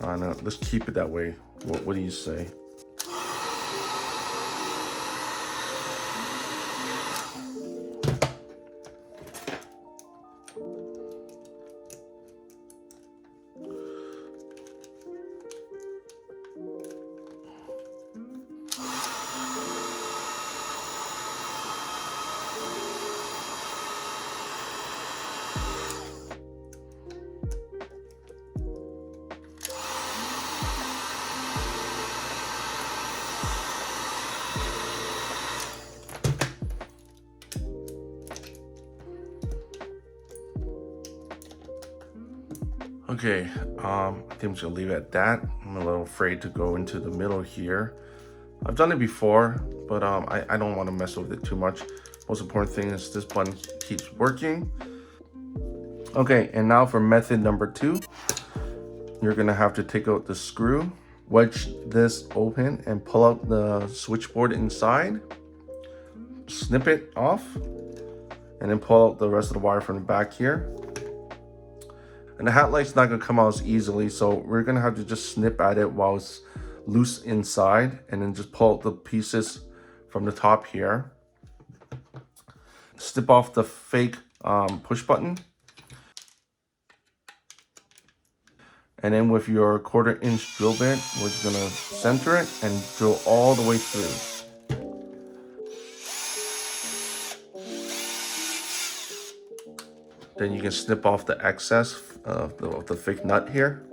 Let's keep it that way. What do you say? Okay, I think I'm just gonna leave it at that. I'm a little afraid to go into the middle here. I've done it before, but I don't want to mess with it too much. Most important thing is this button keeps working. Okay, and now for method number 2, you're gonna have to take out the screw, wedge this open, and pull out the switchboard inside. Snip it off, and then pull out the rest of the wire from the back here. And the hat light's not gonna come out as easily, so we're gonna have to just snip at it while it's loose inside, and then just pull out the pieces from the top here. Snip off the fake push button. And then with your 1/4 inch drill bit, we're gonna center it and drill all the way through. Then you can snip off the excess of the fake nut here.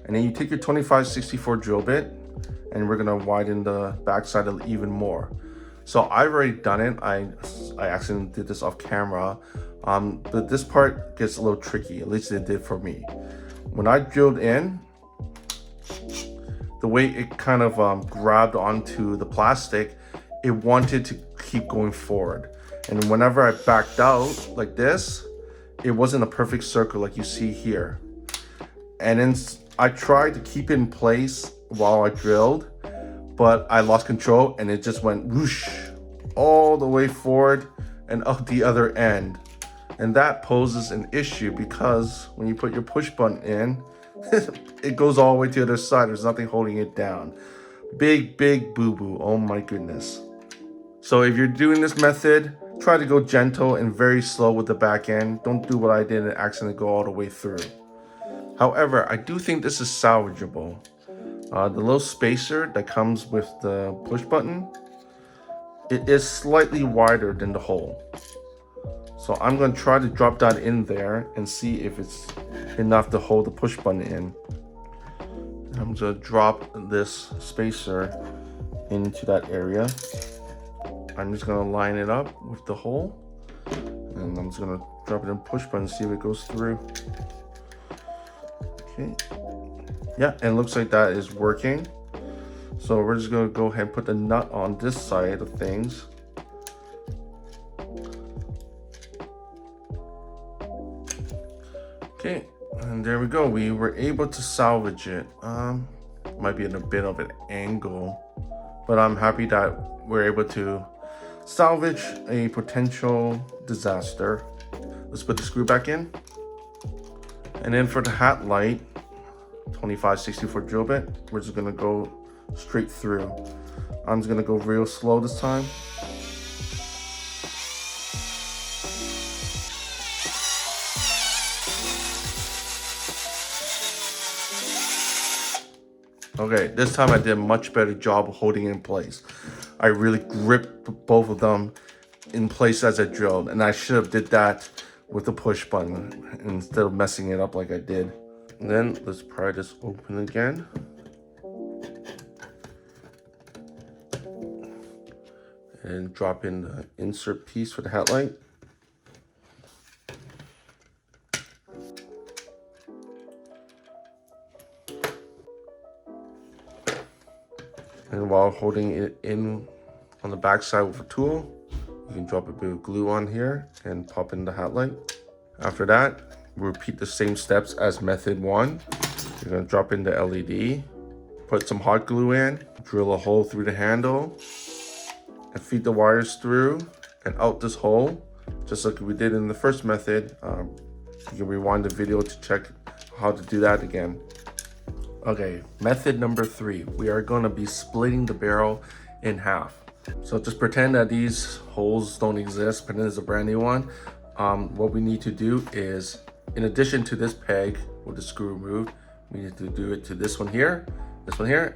And then you take your 2564 drill bit, and we're gonna widen the backside even more. So I've already done it. I accidentally did this off camera, but this part gets a little tricky, at least it did for me. When I drilled in, the way it kind of grabbed onto the plastic, it wanted to keep going forward. And whenever I backed out like this, it wasn't a perfect circle like you see here. And then I tried to keep it in place while I drilled, but I lost control and it just went whoosh all the way forward and out the other end. And that poses an issue because when you put your push button in, it goes all the way to the other side. There's nothing holding it down. Big boo-boo, oh my goodness. So if you're doing this method, try to go gentle and very slow with the back end. Don't do what I did and accidentally go all the way through. However, I do think this is salvageable. The little spacer that comes with the push button, it is slightly wider than the hole. So I'm going to try to drop that in there and see if it's enough to hold the push button in. I'm going to drop this spacer into that area. I'm just going to line it up with the hole, and I'm just going to drop it in push button and see if it goes through. Okay. Yeah, and it looks like that is working. So we're just gonna go ahead and put the nut on this side of things. Okay, and there we go. We were able to salvage it. Might be in a bit of an angle, but I'm happy that we're able to salvage a potential disaster. Let's put the screw back in. And then for the Hatlight 2564 drill bit, we're just gonna go straight through. I'm just gonna go real slow this time. Okay, this time I did a much better job of holding it in place. I really gripped both of them in place as I drilled, and I should have did that with the push button instead of messing it up like I did. And then let's pry this open again. And drop in the insert piece for the Hatlight. And while holding it in on the back side with a tool, you can drop a bit of glue on here and pop in the Hatlight. After that, we repeat the same steps as method 1. You're gonna drop in the LED, put some hot glue in, drill a hole through the handle, and feed the wires through and out this hole, just like we did in the first method. You can rewind the video to check how to do that again. Okay, method number 3. We are gonna be splitting the barrel in half. So just pretend that these holes don't exist, pretend it's a brand new one. What we need to do is, in addition to this peg with the screw removed, we need to do it to this one here,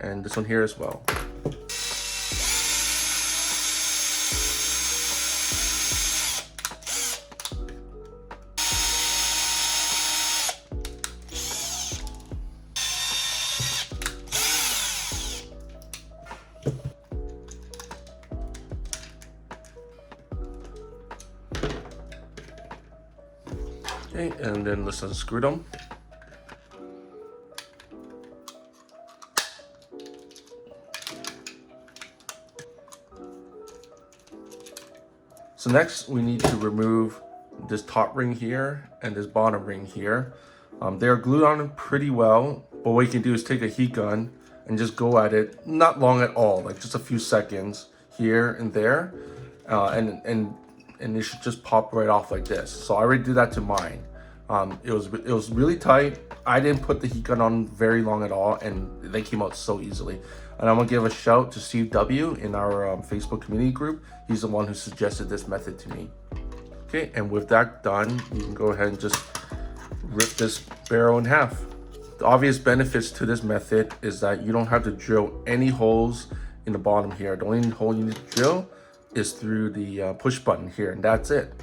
and this one here as well. Okay, and then let's unscrew them. So next we need to remove this top ring here and this bottom ring here. They're glued on pretty well, but what you can do is take a heat gun and just go at it, not long at all, like just a few seconds here and there, and it should just pop right off like this. So I already did that to mine. It was really tight. I didn't put the heat gun on very long at all, and they came out so easily. And I'm gonna give a shout to Steve W in our Facebook community group. He's the one who suggested this method to me. Okay, and with that done, you can go ahead and just rip this barrel in half. The obvious benefits to this method is that you don't have to drill any holes in the bottom here. The only hole you need to drill is through the push button here, and that's it.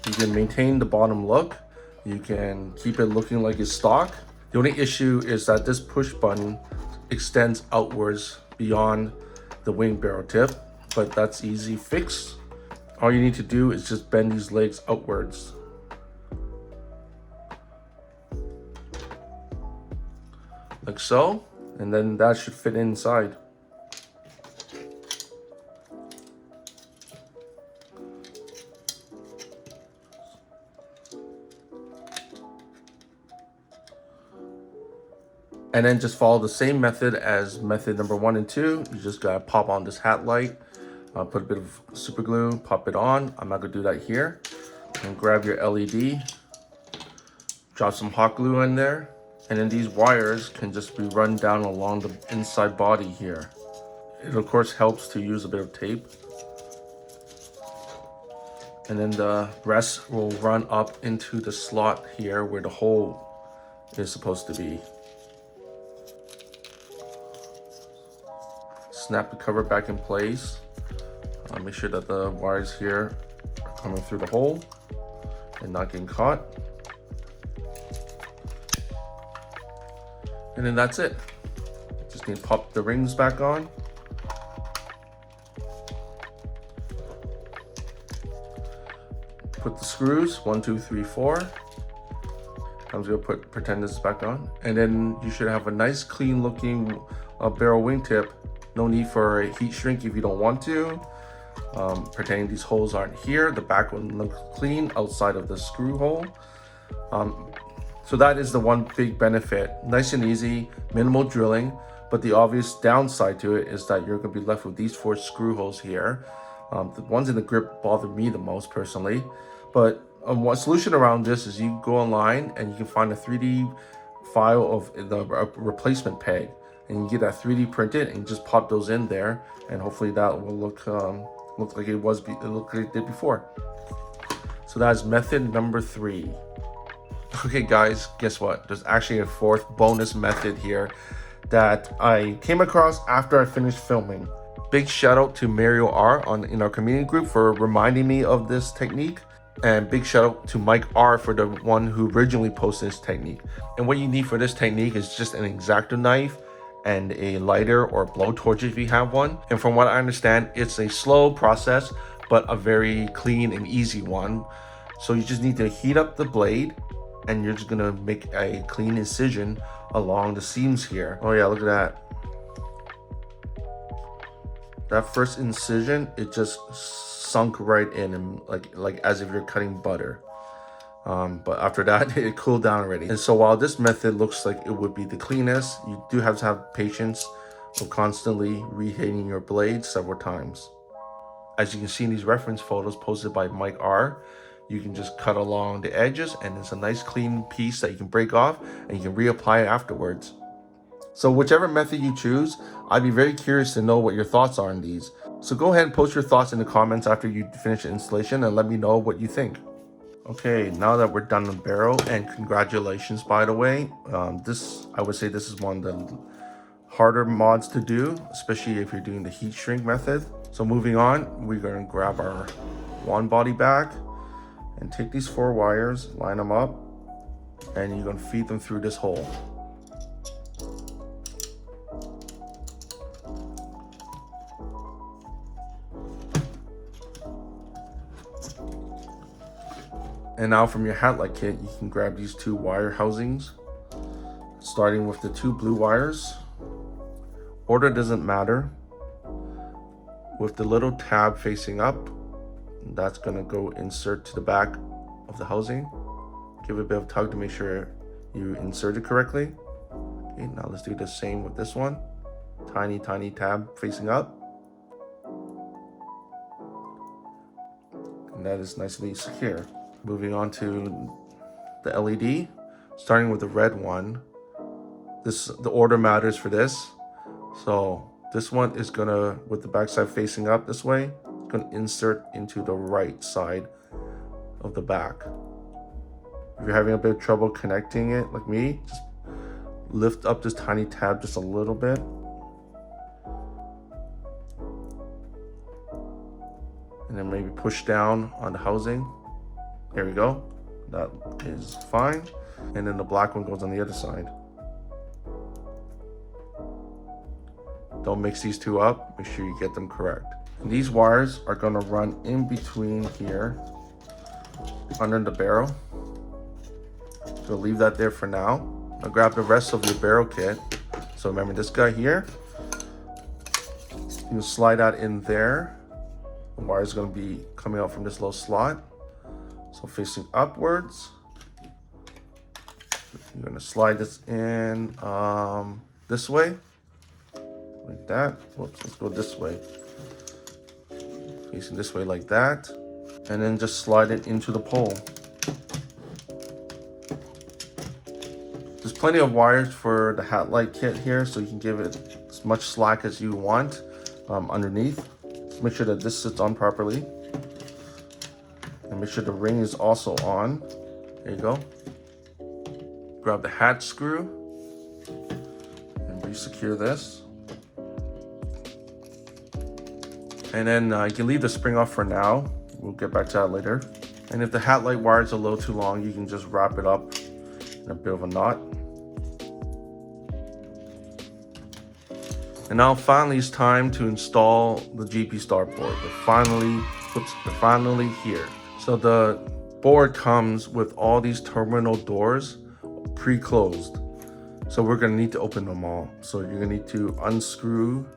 You can maintain the bottom look. You can keep it looking like it's stock. The only issue is that this push button extends outwards beyond the wing barrel tip, but that's easy fix. All you need to do is just bend these legs outwards. Like so, and then that should fit inside. And then just follow the same method as method number 1 and 2. You just gotta pop on this Hatlight, put a bit of super glue, pop it on. I'm not gonna do that here. And grab your LED, drop some hot glue in there, and then these wires can just be run down along the inside body here. It of course helps to use a bit of tape. And then the rest will run up into the slot here where the hole is supposed to be. Snap the cover back in place. Make sure that the wires here are coming through the hole and not getting caught. And then that's it. Just need to pop the rings back on. Put the screws, 1, 2, 3, 4. I'm just gonna pretend this is back on. And then you should have a nice clean looking barrel wingtip No need for a heat shrink if you don't want to. Pretending these holes aren't here. The back one looks clean outside of the screw hole. So that is the one big benefit. Nice and easy, minimal drilling, but the obvious downside to it is that you're going to be left with these 4 screw holes here. The ones in the grip bother me the most personally, but one solution around this is you go online and you can find a 3D file of the replacement peg, and you get that 3D printed and just pop those in there, and hopefully that will look like it looked like it did before. So that's method number 3. Okay guys, guess what? There's actually a 4th bonus method here that I came across after I finished filming. Big shout out to Mario R in our community group for reminding me of this technique, and big shout out to Mike R for the one who originally posted this technique. And what you need for this technique is just an X-Acto knife and a lighter or blowtorch if you have one. And from what I understand, it's a slow process but a very clean and easy one. So you just need to heat up the blade, and you're just gonna make a clean incision along the seams here. Oh yeah, look at that. That first incision, it just sunk right in, and like as if you're cutting butter. But after that, it cooled down already. And so while this method looks like it would be the cleanest, you do have to have patience of constantly reheating your blade several times. As you can see in these reference photos posted by Mike R, you can just cut along the edges, and it's a nice clean piece that you can break off and you can reapply it afterwards. So whichever method you choose, I'd be very curious to know what your thoughts are on these. So go ahead and post your thoughts in the comments after you finish the installation and let me know what you think. Okay, now that we're done with barrel, and congratulations by the way, I would say this is one of the harder mods to do, especially if you're doing the heat shrink method. So moving on, we're going to grab our wand body back and take these 4 wires, line them up, and you're going to feed them through this hole. And now from your Hatlight kit, you can grab these 2 wire housings, starting with the 2 blue wires. Order doesn't matter. With the little tab facing up, that's gonna go insert to the back of the housing. Give it a bit of tug to make sure you insert it correctly. Okay, now let's do the same with this one. Tiny tab facing up. And that is nicely secure. Moving on to the LED, starting with the red one. The order matters for this. So this one is gonna, with the backside facing up this way, gonna insert into the right side of the back. If you're having a bit of trouble connecting it like me, just lift up this tiny tab just a little bit. And then maybe push down on the housing. There we go. That is fine. And then the black one goes on the other side. Don't mix these 2 up. Make sure you get them correct. And these wires are going to run in between here, under the barrel. So leave that there for now. Now grab the rest of your barrel kit. So remember this guy here. You slide that in there. The wire is going to be coming out from this little slot. So facing upwards, I'm going to slide this in this way, like that. Whoops, let's go this way. Facing this way like that. And then just slide it into the pole. There's plenty of wires for the Hatlight kit here, so you can give it as much slack as you want underneath. Just make sure that this sits on properly. And make sure the ring is also on. There you go. Grab the hat screw and re-secure this. And then you can leave the spring off for now. We'll get back to that later. And if the Hatlight wire is a little too long, you can just wrap it up in a bit of a knot. And now finally it's time to install the GPStar board. They're finally here. So the board comes with all these terminal doors pre-closed. So we're gonna need to open them all. So you're gonna need to unscrew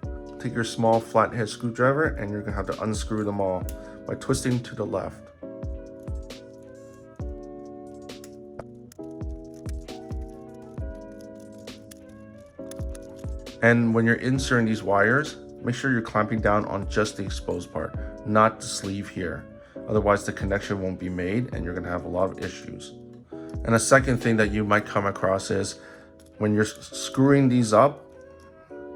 take your small flathead screwdriver and you're gonna have to unscrew them all by twisting to the left. And when you're inserting these wires, make sure you're clamping down on just the exposed part, not the sleeve here. Otherwise the connection won't be made and you're gonna have a lot of issues. And a second thing that you might come across is when you're screwing these up,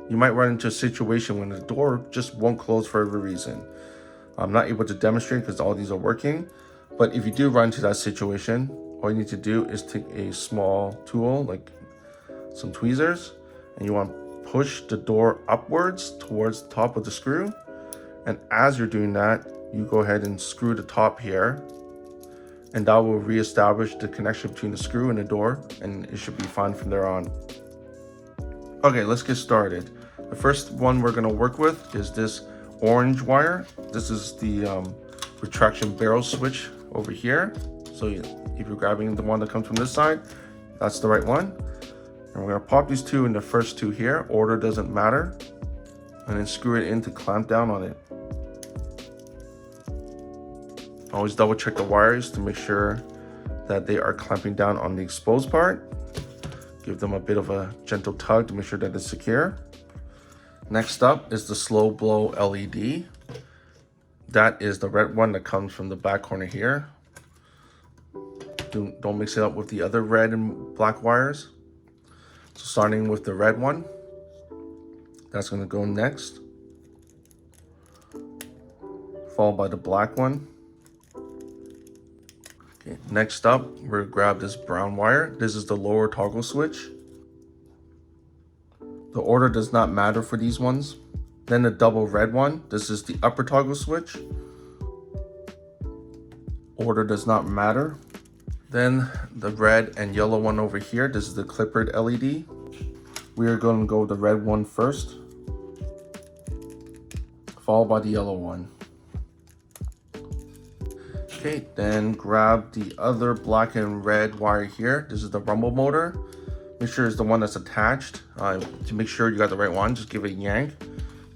you might run into a situation when the door just won't close for every reason. I'm not able to demonstrate because all these are working, but if you do run into that situation, all you need to do is take a small tool, like some tweezers, and you want to push the door upwards towards the top of the screw. And as you're doing that, you go ahead and screw the top here, and that will reestablish the connection between the screw and the door, and it should be fine from there on. Okay, let's get started. The first one we're gonna work with is this orange wire. This is the retraction barrel switch over here. So if you're grabbing the one that comes from this side, that's the right one. And we're gonna pop these two in the first two here. Order doesn't matter. And then screw it in to clamp down on it. Always double check the wires to make sure that they are clamping down on the exposed part. Give them a bit of a gentle tug to make sure that it's secure. Next up is the slow blow LED. That is the red one that comes from the back corner here. Don't mix it up with the other red and black wires. So starting with the red one, that's gonna go next. Followed by the black one. Okay, next up, we're gonna grab this brown wire. This is the lower toggle switch. The order does not matter for these ones. Then the double red one, this is the upper toggle switch. Order does not matter. Then the red and yellow one over here, this is the clippered LED. We are going to go with the red one first, followed by the yellow one. Okay, then grab the other black and red wire here. This is the rumble motor. Make sure it's the one that's attached. To make sure you got the right one, just give it a yank.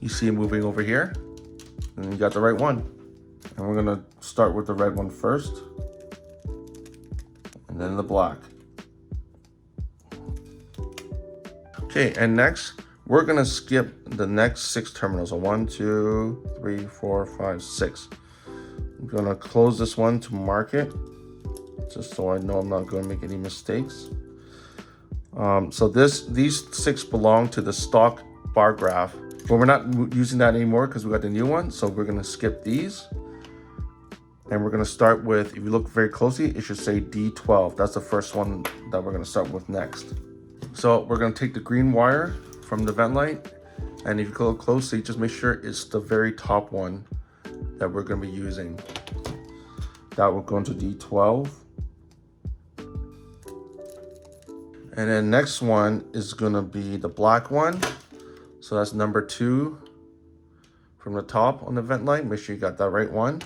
You see it moving over here, and you got the right one. And we're gonna start with the red one first, and then the black. Okay, and next, we're gonna skip the next 6 terminals. So 1, 2, 3, 4, 5, 6. I'm gonna close this one to mark it, just so I know I'm not gonna make any mistakes. So these 6 belong to the stock bar graph, but we're not using that anymore because we got the new one. So we're gonna skip these, and we're gonna start with, if you look very closely, it should say D12. That's the first one that we're gonna start with next. So we're gonna take the green wire from the vent light, and if you look closely, just make sure it's the very top one that we're gonna be using. That will go into D12. And then next one is gonna be the black one. So that's number 2 from the top on the vent light. Make sure you got that right one.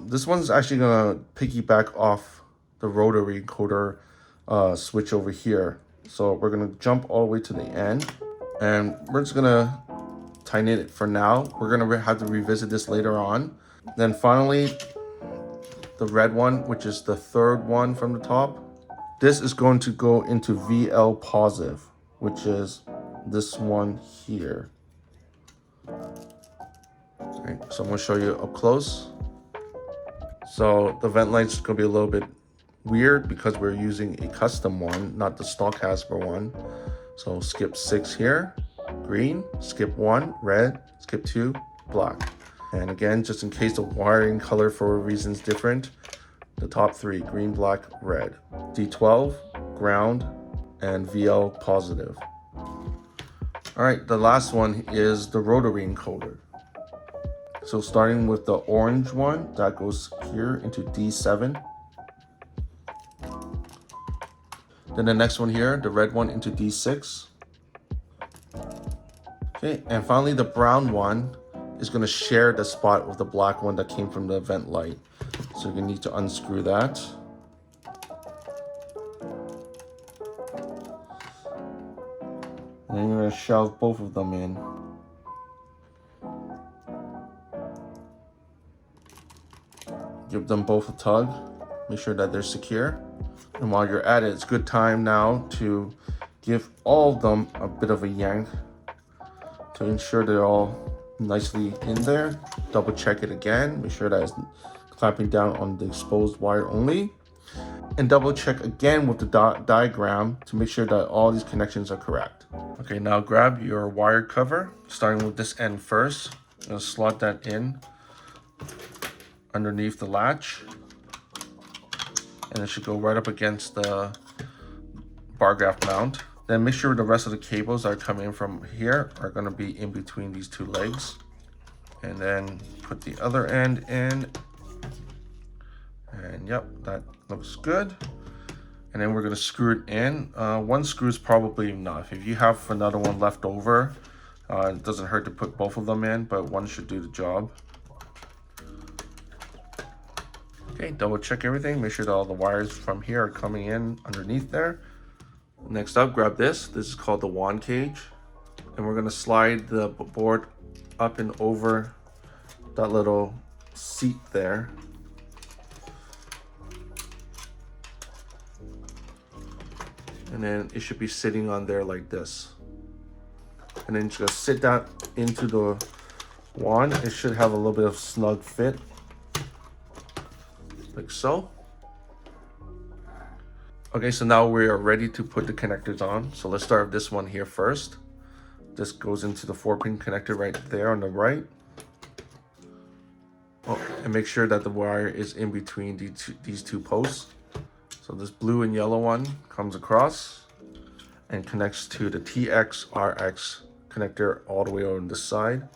This one's actually gonna piggyback off the rotary encoder switch over here. So we're gonna jump all the way to the end, and we're just gonna tighten it for now. We're gonna have to revisit this later on. Then finally, the red one, which is the 3rd one from the top. This is going to go into VL positive, which is this one here. Okay, so I'm gonna show you up close. So the vent light's gonna be a little bit weird because we're using a custom one, not the stock Hasbro one. So skip 6 here, green, skip 1, red, skip 2, black. And again, just in case the wiring color for reasons different, the top 3, green, black, red. D12, ground, and VL positive. All right, the last one is the rotary encoder. So starting with the orange one, that goes here into D7. Then the next one here, the red one, into D6. Okay, and finally the brown one is gonna share the spot with the black one that came from the vent light. So you're gonna need to unscrew that. And then you're gonna shove both of them in. give them both a tug, make sure that they're secure. And while you're at it, it's a good time now to give all of them a bit of a yank to ensure they're all nicely in there. Double check it again, make sure that it's clamping down on the exposed wire only. And double check again with the diagram to make sure that all these connections are correct. Okay, now grab your wire cover, starting with this end first. I'm gonna slot that in underneath the latch, and it should go right up against the Bargraph mount. Then make sure the rest of the cables that are coming in from here are gonna be in between these two legs. And then put the other end in. And yep, that looks good. And then we're gonna screw it in. One screw is probably enough. If you have another one left over, it doesn't hurt to put both of them in, but one should do the job. Okay, double check everything. Make sure that all the wires from here are coming in underneath there. Next up, grab this. This is called the wand cage. And we're gonna slide the board up and over that little seat there. And then it should be sitting on there like this. And then just sit that into the wand. It should have a little bit of snug fit, like so. Okay, so now we are ready to put the connectors on. So let's start with this one here first. This goes into the 4-pin connector right there on the right. Oh, and make sure that the wire is in between these two posts. So this blue and yellow one comes across and connects to the TX RX connector all the way on this side.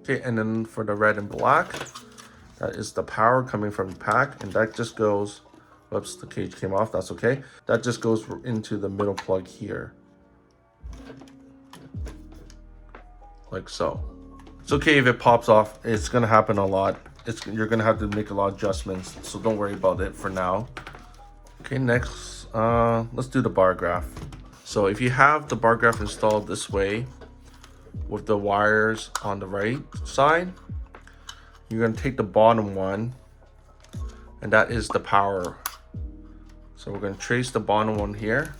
Okay, and then for the red and black, that is the power coming from the pack, and that just goes, whoops, the cage came off, that's okay. That just goes into the middle plug here. Like so. It's okay if it pops off, it's gonna happen a lot. You're gonna have to make a lot of adjustments, so don't worry about it for now. Okay, next, let's do the bar graph. So if you have the bar graph installed this way, with the wires on the right side, you're gonna take the bottom one, and that is the power. So we're gonna trace the bottom one here,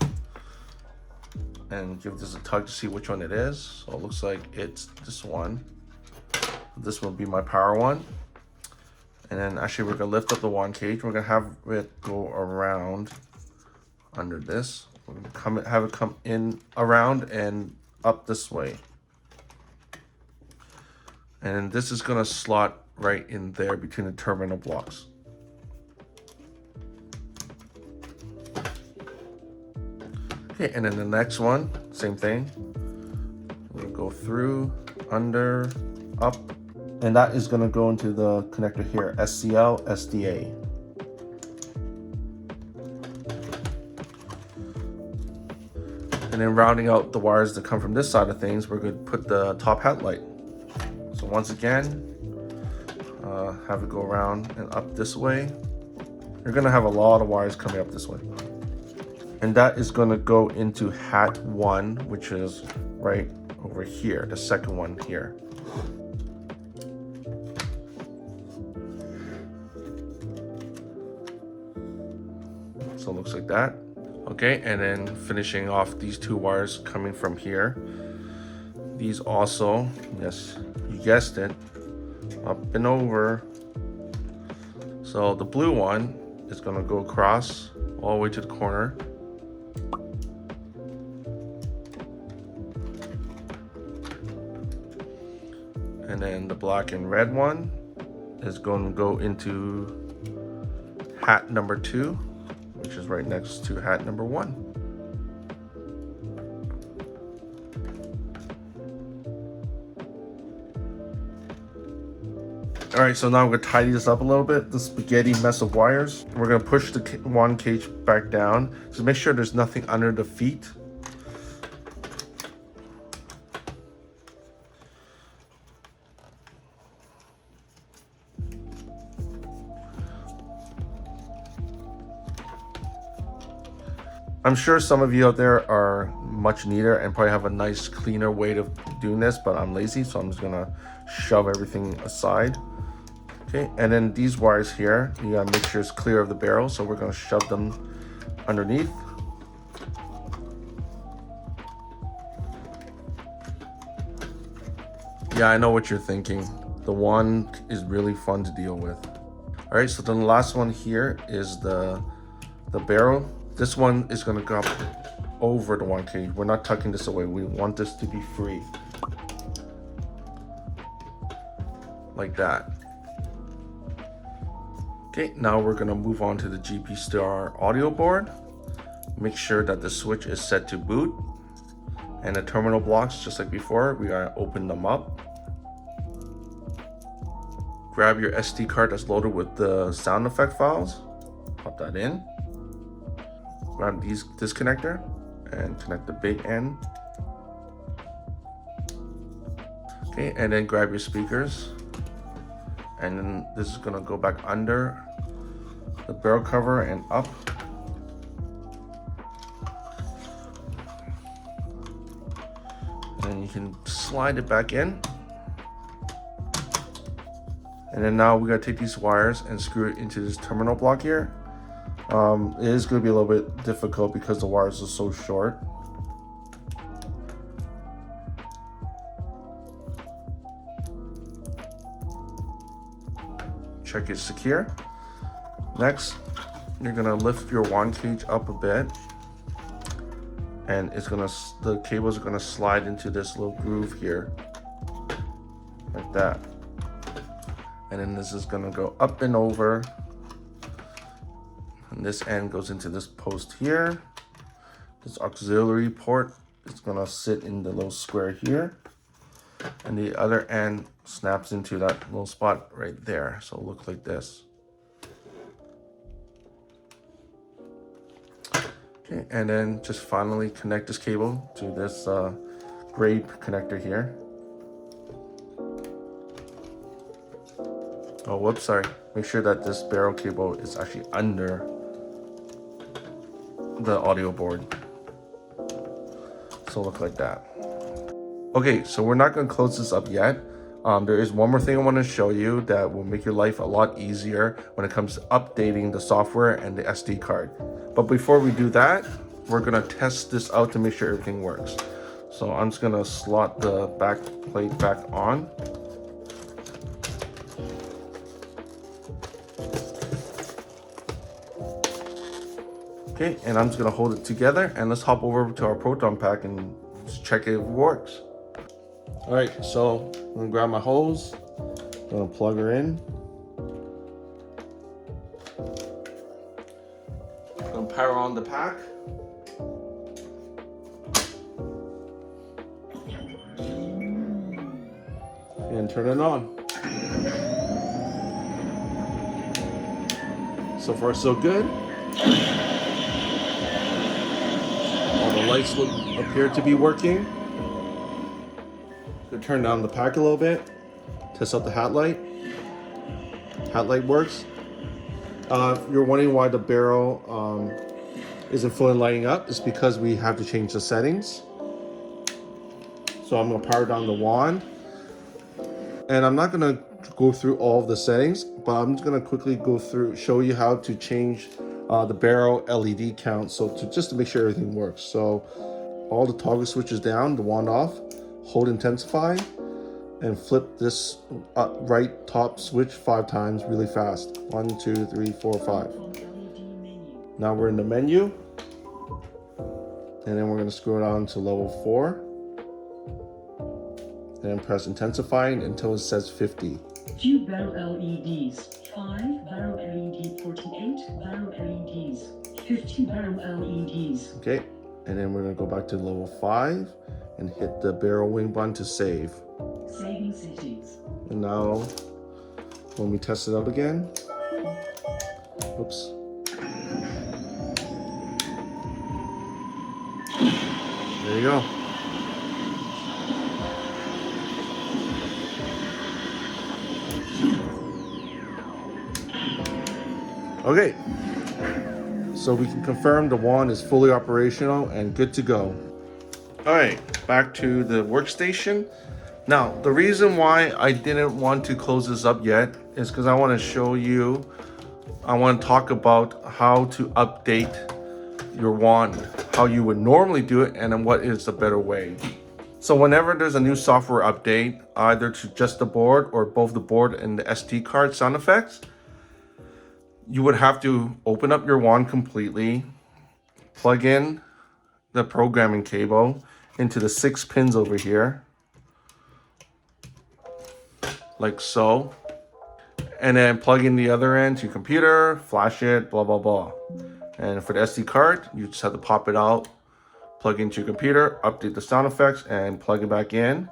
and give this a tug to see which one it is. So it looks like it's this one. This will be my power one. And then actually we're gonna lift up the wand cage. We're gonna have it go around under this. We're gonna have it come in around and up this way. And this is gonna slot right in there between the terminal blocks. Okay, and then the next one, same thing. We'll go through, under, up, and that is gonna go into the connector here, SCL, SDA. And then rounding out the wires that come from this side of things, we're gonna put the top hat light. So once again, have it go around and up this way. You're gonna have a lot of wires coming up this way. And that is gonna go into hat 1, which is right over here, the second one here. So it looks like that. Okay, and then finishing off these two wires coming from here. These also, yes, you guessed it, up and over. So the blue one is gonna go across all the way to the corner. And then the black and red one is going to go into hat number 2, which is right next to hat number 1. All right, so now I'm gonna tidy this up a little bit, the spaghetti mess of wires. We're gonna push the wand cage back down. So make sure there's nothing under the feet. I'm sure some of you out there are much neater and probably have a nice, cleaner way of doing this, but I'm lazy, so I'm just gonna shove everything aside. Okay, and then these wires here, you gotta make sure it's clear of the barrel, so we're gonna shove them underneath. Yeah, I know what you're thinking. The wand is really fun to deal with. All right, so then the last one here is the barrel. This one is gonna go over the wand cage. We're not tucking this away. We want this to be free. Like that. Okay, now we're gonna move on to the GPStar audio board. Make sure that the switch is set to boot. And the terminal blocks, just like before, we gotta open them up. Grab your SD card that's loaded with the sound effect files. Pop that in. Grab this connector and connect the big end. Okay, and then grab your speakers. And then this is gonna go back under the barrel cover and up. And you can slide it back in. And then now we gotta take these wires and screw it into this terminal block here. It is gonna be a little bit difficult because the wires are so short. Check it's secure. Next, you're gonna lift your wand cage up a bit, and the cables are gonna slide into this little groove here, like that. And then this is gonna go up and over, and this end goes into this post here. This auxiliary port is gonna sit in the little square here, and the other end snaps into that little spot right there. So it'll look like this. Okay, and then just finally connect this cable to this gray connector here. Oh, whoops, sorry. Make sure that this barrel cable is actually under the audio board. So look like that. Okay, so we're not gonna close this up yet. There is one more thing I want to show you that will make your life a lot easier when it comes to updating the software and the SD card. But before we do that, we're gonna test this out to make sure everything works. So I'm just gonna slot the back plate back on. Okay, and I'm just gonna hold it together, and let's hop over to our proton pack and check if it works. All right, so I'm gonna grab my hose, I'm gonna plug her in. I'm gonna power on the pack. And turn it on. So far, so good. All the lights appear to be working. Gonna turn down the pack a little bit. Test out the Hatlight. Hatlight works. If you're wondering why the barrel isn't fully lighting up, it's because we have to change the settings. So I'm gonna power down the wand. And I'm not gonna go through all of the settings, but I'm just gonna quickly go through, show you how to change the barrel LED count, just to make sure everything works. So all the toggle switches down, the wand off, hold intensify, and flip this right top switch 5 times really fast. 1, 2, 3, 4, 5. Now we're in the menu, and then we're gonna screw it on to level 4. And then press intensify until it says 50. 2 barrel LEDs, 5 barrel LED, 48 barrel LEDs, 50 barrel LEDs. Okay, and then we're gonna go back to level 5 and hit the barrel wing button to save. Saving settings. And now, when we test it up again, oops. There you go. Okay, so we can confirm the wand is fully operational and good to go. All right, back to the workstation. Now, the reason why I didn't want to close this up yet is because I want to show you, I want to talk about how to update your wand, how you would normally do it, and then what is the better way. So whenever there's a new software update, either to just the board or both the board and the SD card sound effects, you would have to open up your wand completely, plug in the programming cable into the 6 pins over here, like so, and then plug in the other end to your computer, flash it, blah, blah, blah. And for the SD card, you just have to pop it out, plug into your computer, update the sound effects, and plug it back in,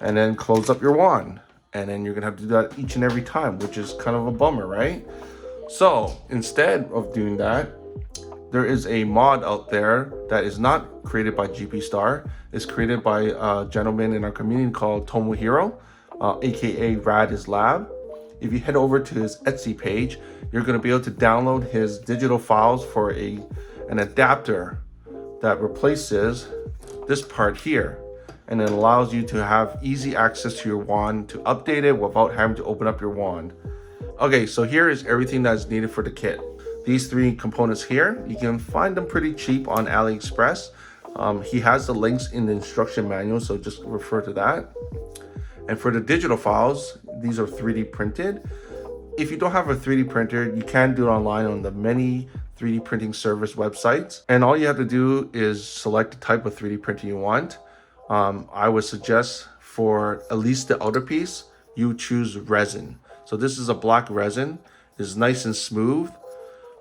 and then close up your wand. And then you're gonna have to do that each and every time, which is kind of a bummer, right? So instead of doing that, there is a mod out there that is not created by GPStar. It's created by a gentleman in our community called Tomohiro, aka RadisLAB. If you head over to his Etsy page, you're going to be able to download his digital files for an adapter that replaces this part here, and it allows you to have easy access to your wand to update it without having to open up your wand. Okay, so here is everything that is needed for the kit. These 3 components here, you can find them pretty cheap on AliExpress. He has the links in the instruction manual, so just refer to that. And for the digital files, these are 3D printed. If you don't have a 3D printer, you can do it online on the many 3D printing service websites. And all you have to do is select the type of 3D printer you want. I would suggest for at least the outer piece, you choose resin. So this is a black resin. It's nice and smooth,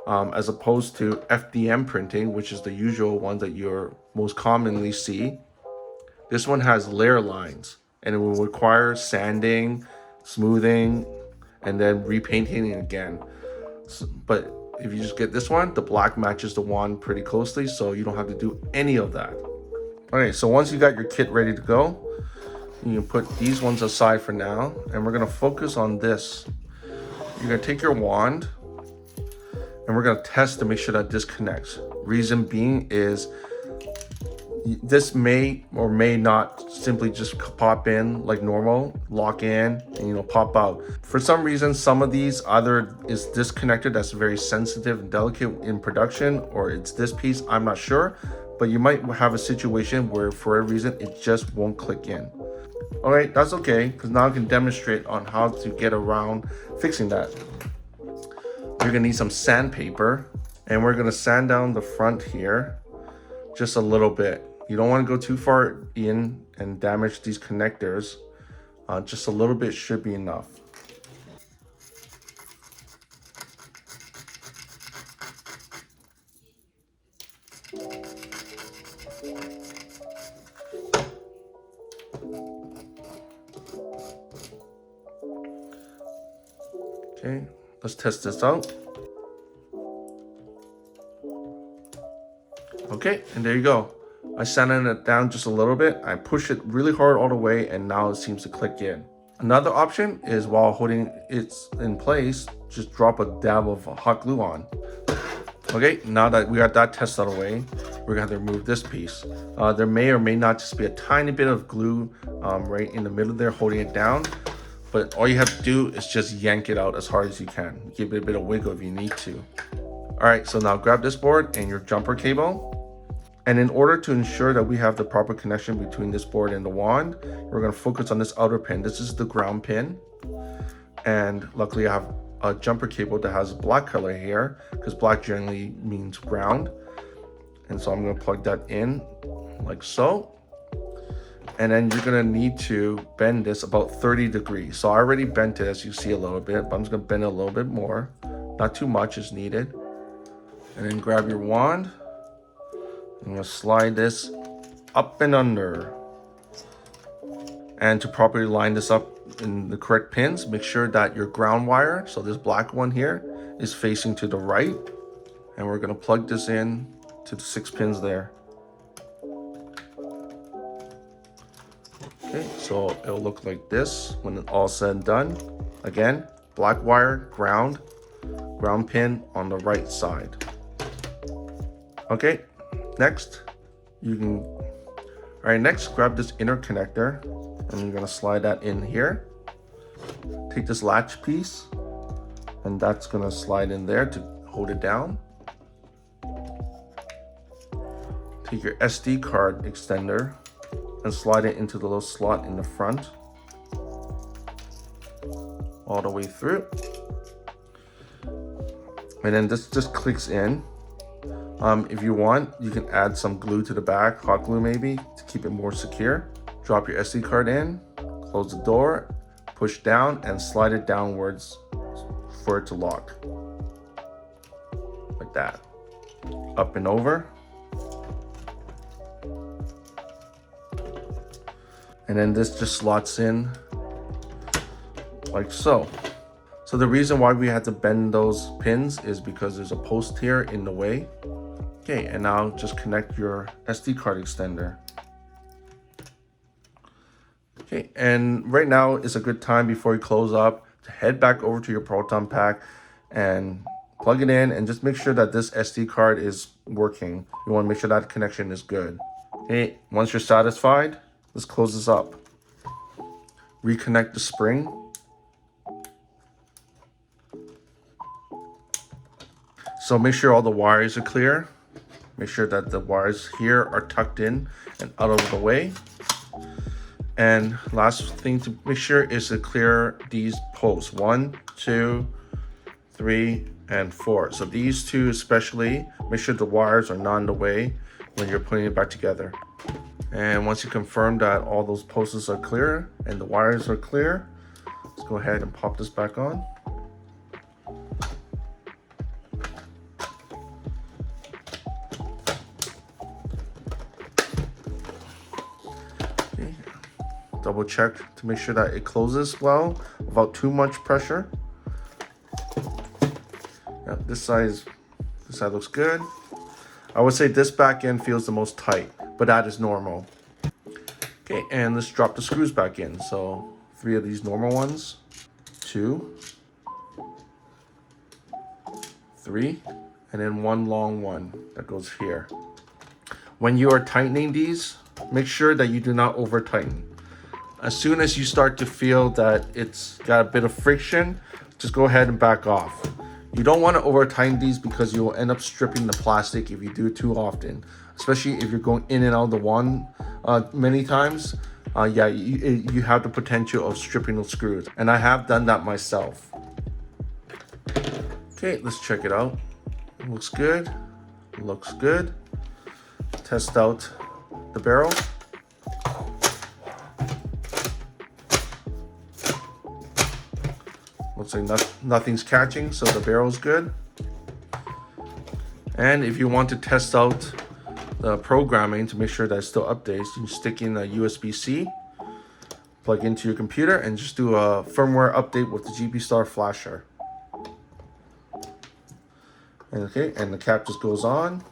as opposed to FDM printing, which is the usual one that you're most commonly see. This one has layer lines, and it will require sanding, smoothing, and then repainting again. But if you just get this one, the black matches the wand pretty closely, so you don't have to do any of that. Okay, so once you got your kit ready to go, you can put these ones aside for now, and we're gonna focus on this. You're gonna take your wand, and we're gonna test to make sure that this connects. Reason being is this may or may not simply just pop in like normal, lock in, and pop out. For some reason, some of these either is disconnected, that's very sensitive and delicate in production, or it's this piece, I'm not sure. But you might have a situation where for a reason it just won't click in. All right, that's okay, because now I can demonstrate on how to get around fixing that. You're gonna need some sandpaper, and we're gonna sand down the front here just a little bit. You don't want to go too far in and damage these connectors. Just a little bit should be enough. Okay, let's test this out. Okay, and there you go. I sanded it down just a little bit. I pushed it really hard all the way, and now it seems to click in. Another option is while holding it in place, just drop a dab of hot glue on. Okay, now that we got that test out of the way, we're gonna have to remove this piece. There may or may not just be a tiny bit of glue right in the middle there holding it down, but all you have to do is just yank it out as hard as you can. Give it a bit of wiggle if you need to. All right, so now grab this board and your jumper cable. And in order to ensure that we have the proper connection between this board and the wand, we're gonna focus on this outer pin. This is the ground pin. And luckily I have a jumper cable that has black color here, because black generally means ground. And so I'm gonna plug that in like so. And then you're gonna need to bend this about 30 degrees. So I already bent it, as you see a little bit, but I'm just gonna bend it a little bit more. Not too much is needed. And then grab your wand. I'm gonna slide this up and under. And to properly line this up in the correct pins, make sure that your ground wire, so this black one here, is facing to the right. And we're gonna plug this in to the 6 pins there. Okay, so it'll look like this when it's all said and done. Again, black wire, ground pin on the right side. Okay, next, next grab this inner connector and you're gonna slide that in here. Take this latch piece, and that's gonna slide in there to hold it down. Take your SD card extender and slide it into the little slot in the front, all the way through. And then this just clicks in. If you want, you can add some glue to the back, hot glue maybe, to keep it more secure. Drop your SD card in, close the door, push down, and slide it downwards for it to lock. Like that. Up and over. And then this just slots in like so. So the reason why we had to bend those pins is because there's a post here in the way. Okay, and now just connect your SD card extender. Okay, and right now is a good time before you close up to head back over to your Proton pack and plug it in, and just make sure that this SD card is working. You want to make sure that connection is good. Okay, once you're satisfied, let's close this up. Reconnect the spring. So make sure all the wires are clear. Make sure that the wires here are tucked in and out of the way. And last thing to make sure is to clear these posts. 1, 2, 3, and 4. So these two especially, make sure the wires are not in the way when you're putting it back together. And once you confirm that all those posts are clear and the wires are clear, let's go ahead and pop this back on. Okay. Double check to make sure that it closes well without too much pressure. Yeah, this side looks good. I would say this back end feels the most tight, but that is normal. Okay, and let's drop the screws back in. So 3 of these normal ones, 2, 3, and then 1 long one that goes here. When you are tightening these, make sure that you do not over tighten. As soon as you start to feel that it's got a bit of friction, just go ahead and back off. You don't want to over tighten these because you will end up stripping the plastic if you do it too often, especially if you're going in and out of the wand many times. Yeah, you have the potential of stripping those screws, and I have done that myself. Okay, let's check it out. Looks good. Looks good. Test out the barrel. Looks like nothing's catching, so the barrel's good. And if you want to test out the programming to make sure that it still updates, you stick in a USB-C, plug into your computer, and just do a firmware update with the GPStar flasher. And okay, and the cap just goes on,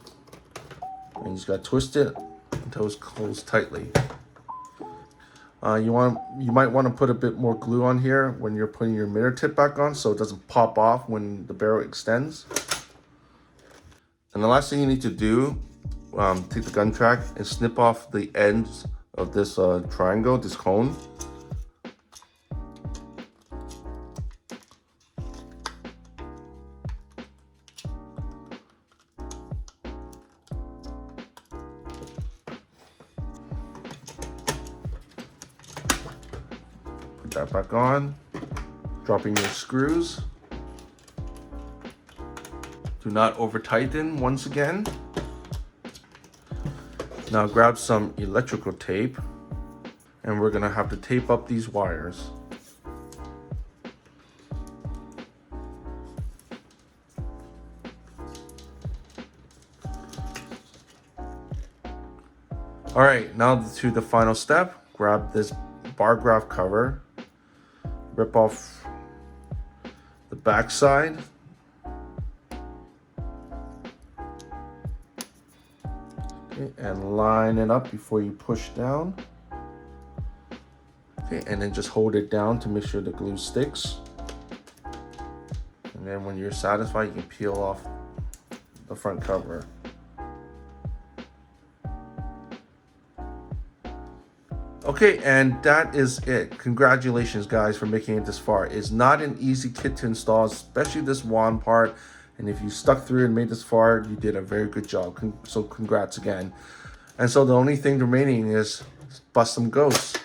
and you just gotta twist it until it's closed tightly. You might want to put a bit more glue on here when you're putting your mirror tip back on, so it doesn't pop off when the barrel extends. And the last thing you need to do, take the gun track and snip off the ends of this triangle, this cone. Put that back on, dropping your screws. Do not over tighten once again. Now grab some electrical tape, and we're gonna have to tape up these wires. All right, now to the final step. Grab this Bargraph cover, rip off the back side. Okay, and line it up before you push down. Okay, and then just hold it down to make sure the glue sticks. And then when you're satisfied, you can peel off the front cover. Okay, and that is it. Congratulations, guys, for making it this far. It's not an easy kit to install, especially this WAN part. And if you stuck through and made this far, you did a very good job. So congrats again. And so the only thing remaining is bust some ghosts.